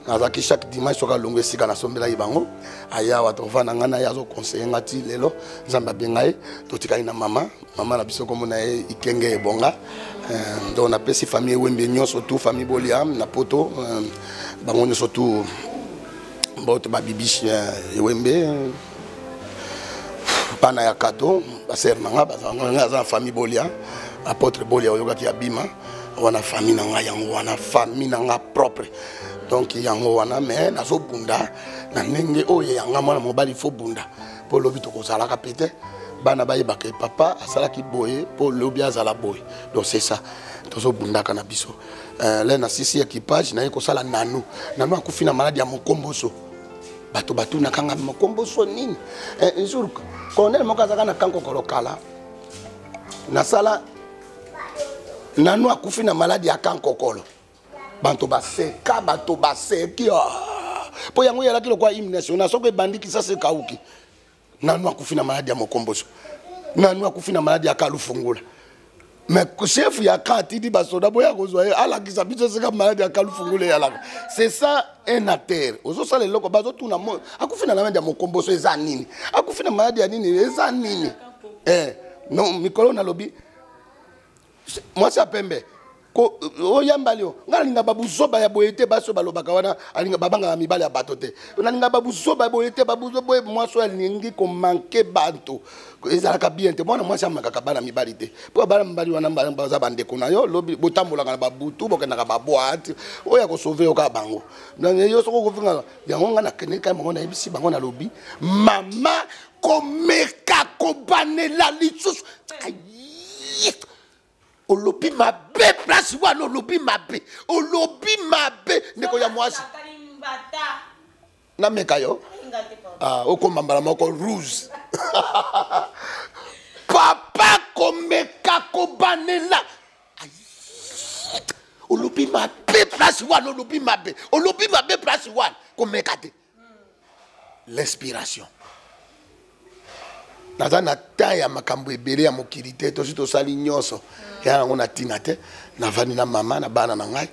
nazaki chaque dimanche soka longo esika nasombelaki bango ayawa tovanda ngai na ye azoconseille nga ti lelo nzambe abenga ye totikali na mama na biso komona ye ikenge ebonga donc napesi famille ewembe nyonso tu famille boliam na poto bango nyonso tu baoto babibishi ewembe bana ya kato basere na nga bazanga aza na famille bolia apôtre bolia oyokaki abima wana famille na nga yango wana famille na nga propre donc yango wana mais nazobunda na ndenge oyo yanga mwana mobali fo bunda po lobi tokozalaka pete bana bayebaka papa asalaki boye po lobi azala boye donc c'est ça tozobundaka na biso là na sisi équipage na ekosala nanu akufi na maladie ya mokomboso bato na kanga mokomboso nini un jour colonel moko azaka na kanko kolokala nasala nanu akufi na maladie ya kankokolo bato baseki po yango yala ki lokwa hymne national soko ebandi kisa se kauki nanu akufina maladi ya mokomboso nanu akufina maladi ya kalufungula mais chef ya katidi basoda boya kozwa ala kisa biso seka maladi ya kalufungula yala c'est ça un acteur ozo sala loko bazo tuna mo akufina maladi ya mokomboso eza nini akufina maladi ya nini eza nini non mikolo na lobi moi ça pembe ko oyambalio ngalinga babuzoba ya boyete baso balobaka wana alinga babanga mibale ya batote onalinga babuzoba ya boyete babuzo boye moi so alingi ko manquer bantu ezalaka bien te mwana mwasi amakaka bana mibali te po bana mibali wana baza bandeko na yo lobi botambolaka na babutu bokendaka baboate oya kosauve yoka bango yo soko kofinga yango nga na keneka bango na yebisi bango na lobi mama komeka kobanela lisusu olobi mabe place wana olobi mabe ndeko ya mwasi na meka yo okomambala moko rouge papa komeka kobanela olobi mabe place wana olobi mabe place wana komeka te l'inspiration naza na ta ya makambo ebele ya mokili te tosi tosali nyonso ya nango na tina te navandi na mama na bana na ngai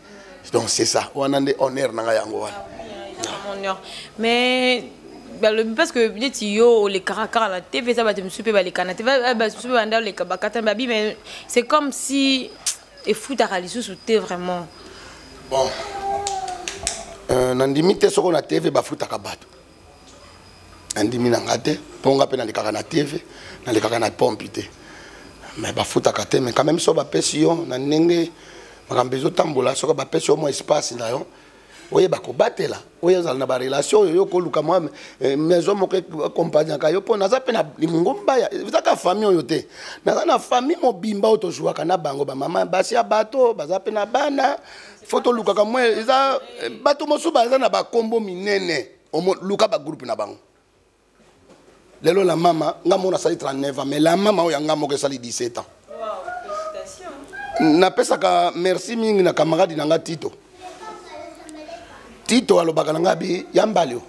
donc c'est ça wana nde honneur na ngai yango wana mais parce que peut-être yo les caractères la TV ça va te souper ba les canate ba souper banda les kabakata babi mais c'est comme si et foot à ralisu sous vraiment bon nandimi te soko na TV ba foot akabato andimi na ngate ponga pe na likaka na TV na likaka na pompe te mais ba foot akate mais quand même so ba pesio na ndenge makambezo tambola soko ba pesio mo espace na yo oye ba ko batela oye za na ba relation yo ko luka moi maison mo ke compagnie ka yo po na za pe na ngomba ya zaka famille yo te na na famille mo bimba auto jouer kana bango ba mama basi ya bato baza pe na bana photo luka ka moi eza bato mo suba za na ba kombo minene o luka ba groupe na bango lelo la mama nga mona sali 39 ans mais la mama oya nga mo ke sali 17 ans. Wow, félicitations. Na pesa ka merci mingi na camarade na nga Tito alobaka na nga bi yambalio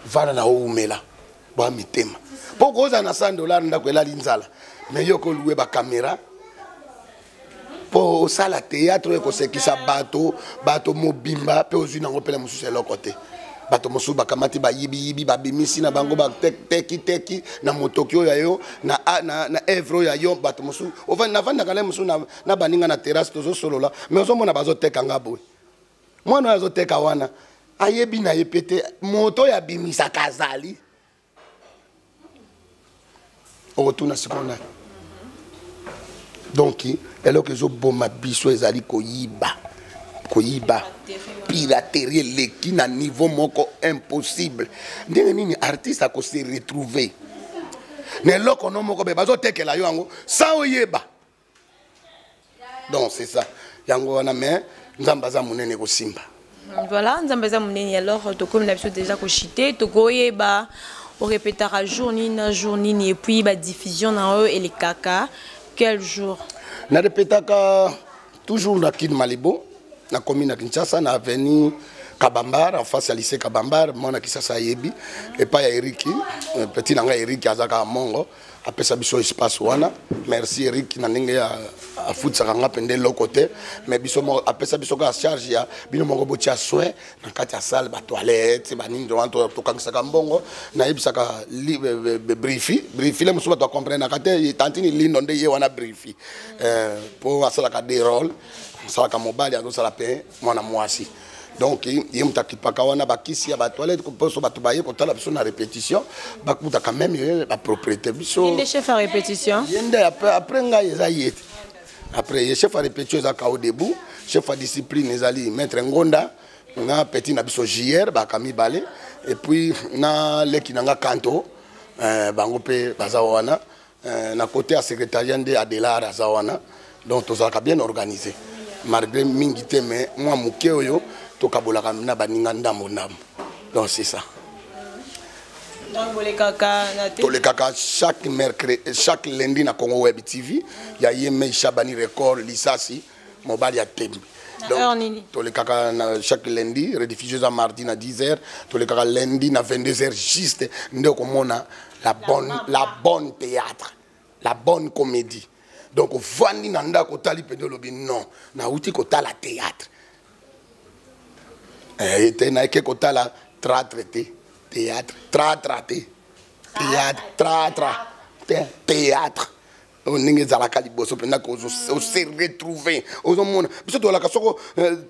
vana na oumela ba mitema poko za na $100 ndako elali nzala mais yo ko louer ba caméra po sala théâtre ko sekisa bato mobimba pe ozina ngopela mususu lokote bato mosu bakamati ba yibi ba bimisi na bango ba teki na motokyo ya yo na evro ya yo bato mosu ovana vanda kala mosu na baninga na terrasse tozo solola mais ozo mona bazo teka ngabo mwana azo teka wana ayebi na yepete moto ya bimisa kazali otuna sikona donc eloko ezo boma biso ezali koyiba piraterie leki na niveau moko impossible ndenge nini artiste ako se retrouver ne loko no moko be bazo tekela yo yango sans oyeba donc c'est ça yango wana mais nzambaza munene ko simba voilà nzambaza munene alors to comme l'habitude déjà ko chité to koyeba on répétera jour ni et puis ba diffusion na eux et les caca quel jour na répétaka toujours na Kid Malibo na commune à Kinshasa na avenue Kabambar en face à lycée Kabambar mona Kisasa yebi et pas ya Eric petit nanga Eric azaka mongo apesa biso espace wana merci Eric na ndenge ya foot sakanga pende lo côté mais biso mo apesa biso ka charge ya bino mongo botia soin na kati ya salle ba toilette ba nini to to kangsaka mbongo na yebisaka briefi le muso ba to comprendre na kati tantini lindo nde ye wana briefi pour asala ka des rôles sala ka mobile azo sala pe mwana mwasi donc il mtakipaka wana bakisi ya ba toilette ko poso ba tubaye ko tala biso na répétition bakuta quand même la propriété biso il est chef à répétition yende après nga ezayete après chef à répétition ezaka au debout chef à discipline ezali maître Ngonda na petit na biso JR ba kami balé et puis na leki nanga kanto bango pe bazawana na côté à secrétariat de Adelar azawana donc tozaka bien organisé malgré mingité mais moi muke oyo to kabolaka na baninga ndambo donc c'est ça donc les caca to les caca chaque mercredi chaque lundi na Congo Web TV ya Yeme Shabani record lisasi mobile ya tembi Donc, les caca chaque lundi, rediffusion à mardi à 10h, tous les caca lundi à 22h, juste, nous avons la bonne théâtre, la bonne comédie. Donc, Vandi Nanda Kotali Pedolobi, non, na outi Kotala théâtre. Et na ke Kotala traité, théâtre, traité, théâtre. On est dans la calibre, on s'est retrouvé. On monde, parce que la casoko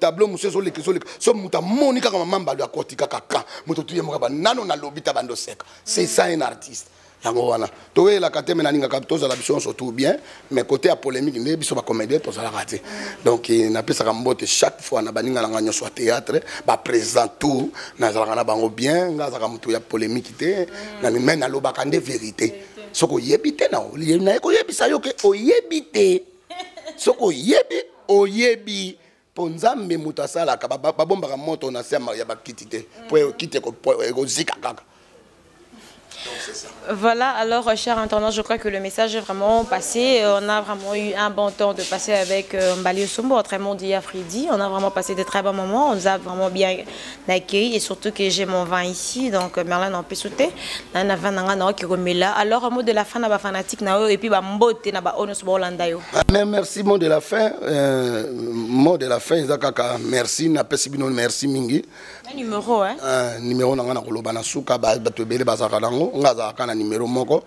tableau monsieur sur les so muta monika comme mamba de akotika kaka. Muto tuye mokaba nano na lobita bando sec. C'est ça un artiste. Yango wana. Towe la kateme na ninga kapito za la biso surtout bien, mais côté à polémique ne biso ba comédien to za la raté. Donc na pesa kambote chaque fois na baninga na nganyo soit théâtre, ba présent tout na za na bango bien, nga za kamuto ya polémique té, na men na lobaka de vérité. Soko yebite na oli na ko yebisa yo ke oyebite soko yebi oyebi ponzambe mutasala ka babomba ka moto na sema ya bakitite po kite ko zika kaka. Voilà, alors chers internautes, je crois que le message est vraiment passé. On a vraiment eu un bon temps de passer avec Mbali Osumbo, autrement dit Afridi. On a vraiment passé de très bons moments, on nous a vraiment bien accueillis et surtout que j'ai mon vin ici, donc Merlin n'a pas sauté. Alors un mot de la fin, na fanatique et puis mbote na ono merci mot de la fin, Zakaka, merci na pesibino merci mingi. Un numéro numéro na koloba na suka ba batobele bazaka nango ngaza kana numéro moko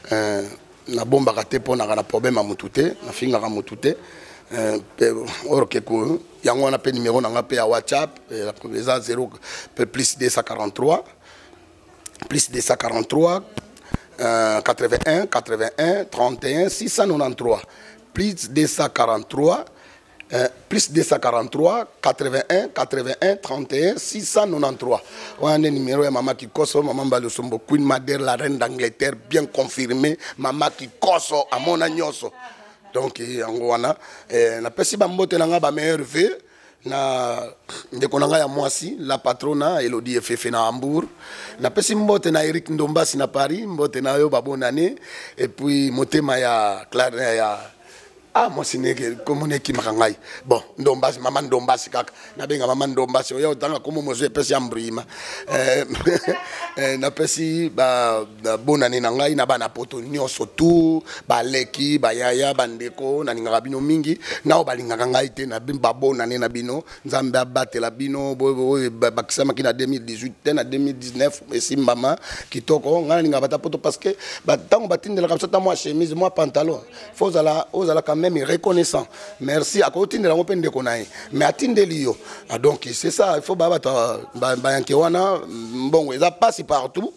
na bomba kate pona kana problème a mutute na finga ka mutute orke ko yango na pe numéro na pe ya WhatsApp la première 0 plus 243 81 31 693 plus 243 81 31 693. On a un numéro de maman qui koso, maman Balosombo, Queen Madère, la reine d'Angleterre, bien confirmée, maman qui koso, à mon agnoso. Donc, on a si bambote nanga ba meilleur vœu na ndekonanga ya mwasi la patrona Elodie Fefe na Hambourg. Na pesi mbote na Eric Ndombasi na Paris, mbote na yo ba bonne année et puis motema ya Claire ya moi c'est comme qui m'a bon Ndombasi maman Ndombasi kaka na benga maman Ndombasi oyo tanga comme mo je pesi ambrima na pesi ba bonne année na ngai na bana poto nyonso tout ba leki ba yaya bandeko na ninga bino mingi na ba linga ngai te na ba bonne année na bino nzambe abatela bino ba kisama ki na 2018 na 2019 esi mama kitoko ngana ninga bata poto parce que ba tango batindela comme ça ta moi chemise moi pantalon faut ala même reconnaissant. Merci à côté de la open de Konaï. Mais attendez-le. Donc c'est ça, il faut battre Bayankewana. Bon, ça passe partout.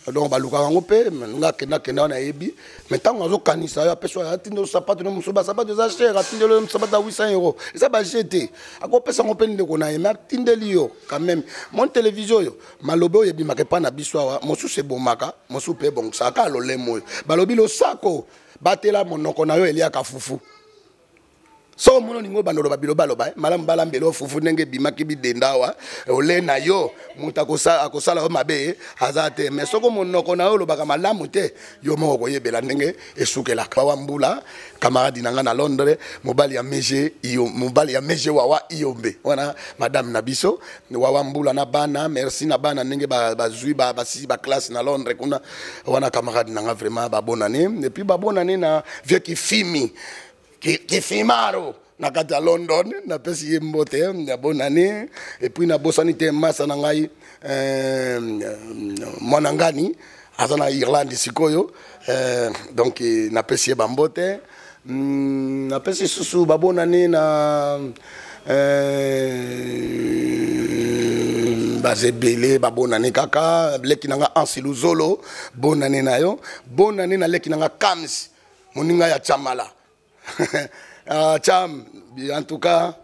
Donc baluka ngope, nga kena na yebi. Mais tant qu'on a kanisa ya peso attendre le sapato no musuba sapato za cher, attendre le sapato à 800 €. Et ça va jeter. A ko pesa ngopen de Konaï, mais attendez-le quand même. Mon télévision yo, malobo yebi makepa na biswa, mosu se bomaka, mosu pe bon saka lo lemo. Balobi lo sako. Batela monoko na yo elia kafufu. So mono ningo bandolo babilo baloba malam balambelo fufu ndenge bimaki bidendawa ole na yo mutakosa akosala o mabe azate mais soko monoko na yo lobaka malamu te yo moko yebela ndenge esukela kwa mbula camarade nanga na Londres mobali ya meje iyo mobali ya meje wawa iyombe wana madame nabiso wawa mbula na bana merci na bana ndenge bazui ba classe na Londres kuna wana camarade nanga vraiment ba bonne année et puis ba bonne année na vieux qui fimi qui filmaro na kati London na pesi yembote na bonne année et puis na bosanité massa na ngai monangani azana Irlande sikoyo donc na pesi bambote na pesi susu ba bonne année na bazebele ba bonne année kaka leki nanga ansiluzolo bonne année na yo bonne année na leki nanga kams moninga ya chamala Cham, en tout cas,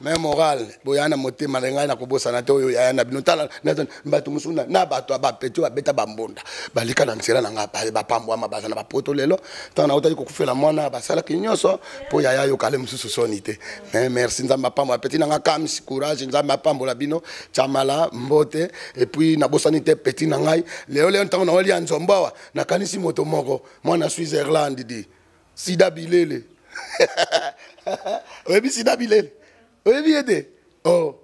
même moral, boyana moté malenga na kobosa na to ya na binotala na mbatu musuna na bato ba peto beta bambonda balika na nsela na ngapa ba pambo ama bazana ba poto lelo tana utali ko kufela mwana basala kinyoso po ya yo kale mususu sonite mais merci nzamba pambo petit na ngaka courage nzamba pambo la bino chamala mbote et puis na bosanite petit na ngai leo ntango na oli nzombawa na kanisi moto moko mwana Switzerland di Sida Bilele. Oui, Sida Bilele. oye bien oh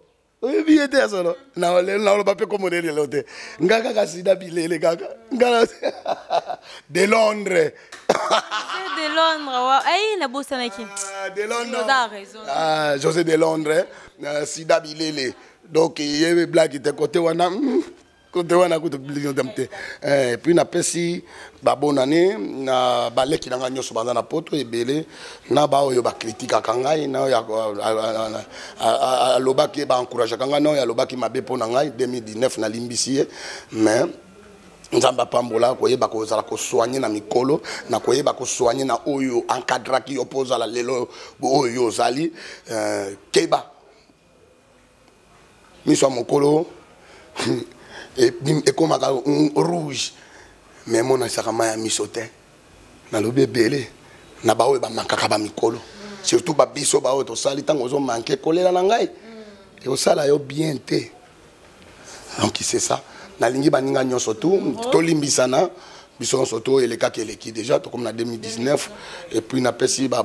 oye bien solo na le papier comme on est l'autre ngaka ka sida bilele kaka ngala de Londres de Londres ay na bossa na ki de Londres t'as raison José de Londres sida bilele donc yebe black était côté wana et puis na pesi ba bonne année na baleki na nganyo sobanda na poto ebele na ba oyo ba critique kangai na ya lobaki ba encourager kanga na ya lobaki mabe pona ngai 2019 na limbisi mais nzamba pambola koyeba ko zala ko soigner na mikolo na koyeba ko soigner na oyo encadra ki opposa la lelo oyo zali keba miso mokolo et comme rouge mais mon asakama ya misote na lobe belé na bawe ba makaka ba mikolo surtout ba biso bawe to sali tango zo manquer kolela na ngai et au sala yo bien té donc c'est ça na lingi ba ninga nyoso to limbisana biso soto et les cas qui déjà comme na 2019 et puis na pesi ba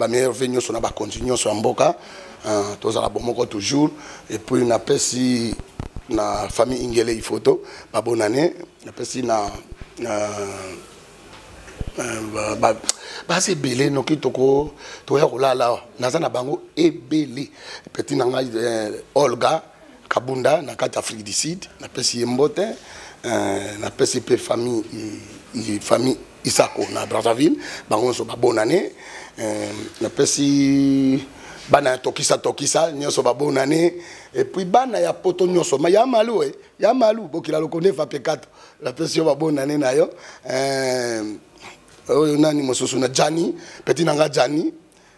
meilleur venio so na ba continuer so mboka to za la bomoko toujours et puis na pesi na famille ingele il photo ba bonne année na pesi na c'est belé no kitoko to ya kolala naza na bango ebele petit na ngai Olga Kabunda na kati Afrique du Sud na pesi mbote na pesi pe famille Isako na Brazzaville bango so ba bonne année na pesi bana tokisa nyoso ba bonne année et puis bana ya poto nyoso ma ya malu bokila lokone fa P4 la pesi ba bonne année na yo oyo nani mosusu na Jani petit nanga Jani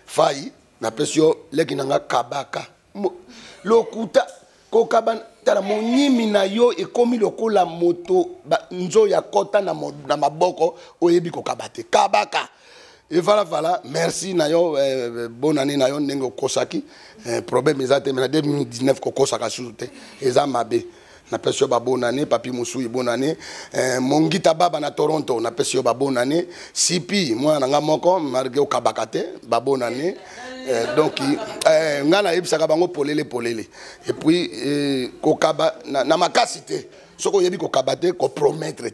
fai na pesi yo leki nanga kabaka lokuta ko kabana tala monyimi na yo ekomi lokola moto nzo ya kota na maboko oyebi ko kabate kabaka. Et voilà, merci Nayo, bonne année Nayo, Nengo Kosaki, problème est en 2019 Kosaka Soute, et Zamabe, n'a pas sûr bonne année, Papi Moussou, bonne année, Mongita Baba na Toronto, n'a pas sûr bonne année, Sipi, moi, n'a moko, Marguerite Kabakate, bonne année, donc, Ngana Ibsaka Bango polele. Et puis, Kokaba, na makasite, ce qu'on y a dit Kokabate, qu'on promettre,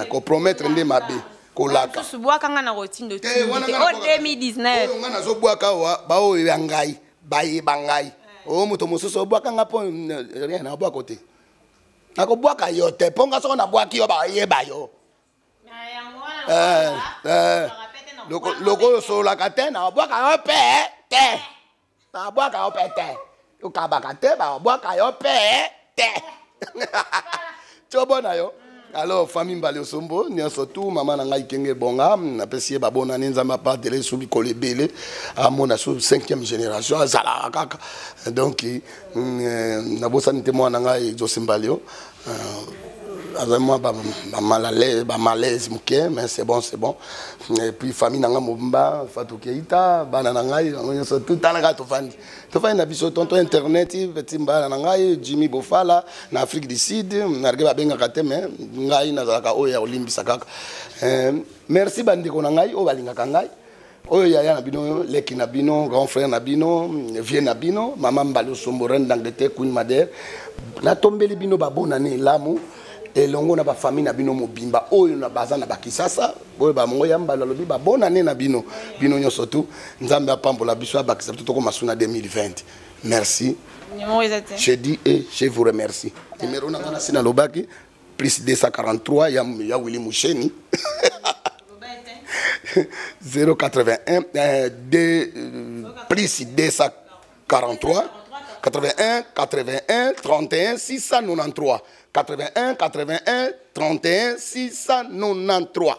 qu'on promettre ne mabe. Kolaka so bois kanga na routine de tout au 2019 o ngana zo bois ka wa ba o yangai baye bangai o moto mososo bois kanga po rien na bois côté na ko bois ka yo te ponga so na bois ki yo ba ye ba yo loko so la katena bois ka yo pe te na bois ka yo pe te o ka ba ka te ba bois ka yo pe te chobona yo. Alors, famille Mbale Sombo, nous surtout, maman n'a pas bonga, n'a pas essayé de bonne année, n'a pas de soubi collé belé, à mon assaut 5e génération, à Zala, donc, n'a pas santé moi n'a pas José Mbalio, moi, malaise, mais c'est bon. Et puis, famille n'a pas Mobimba, Fatou Keita, Banana, tout à l'heure, tout fan. Tu fais une biso tonton internet, petit mbala nangai Jimmy Bofala na Afrique du Sud, nargeba benga kateme ngai na zaka oya olimbisa kaka. Merci bandeko nangai o balinga kangai. Oyo yaya na bino, leki na bino, grand frère na bino, vieux na bino, maman Mbale Sombo reine d'Angleterre, Queen Madère. Na tombeli bino ba bonne année lamu. Et longo na ba famille na bino mobimba oyo na baza na bakisasa oyo ba mongo yamba lobi ba bonne année na bino nyoso tout nzambe apambola biso abakisa tout ko masuna 2020 merci je dis et je vous remercie numéro na ngana sina lobaki plus 243 ya Willy Moucheni 081 plus 243 81 31 693 81 31 693.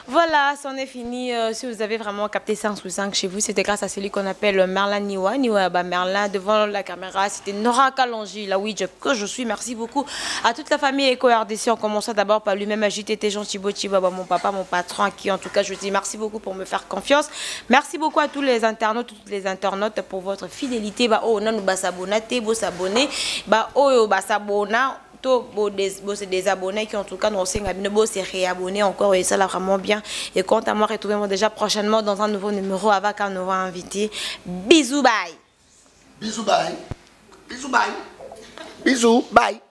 Voilà, c'en est fini. Si vous avez vraiment capté 5/5 chez vous, c'était grâce à celui qu'on appelle Merlin Niwa Merlin devant la caméra. C'était Nora Kalonji, la Ouija que je suis. Merci beaucoup à toute la famille Eco-RDC. On commence d'abord par lui-même, JTT Jean Thibaut, mon papa, mon patron, à qui en tout cas je dis merci beaucoup pour me faire confiance. Merci beaucoup à tous les internautes, toutes les internautes pour votre fidélité. Oh, non, nous s'abonner, vous s'abonner. Oh, s'abonner. se désabonner, qui en tout cas nous se réabonner encore, et ça là vraiment bien. Et quant à moi, retrouvez-moi déjà prochainement dans un nouveau numéro avec un nouveau invité. Bisous, bye. Bisous, bye. Bisous, bye. Bisous, bye.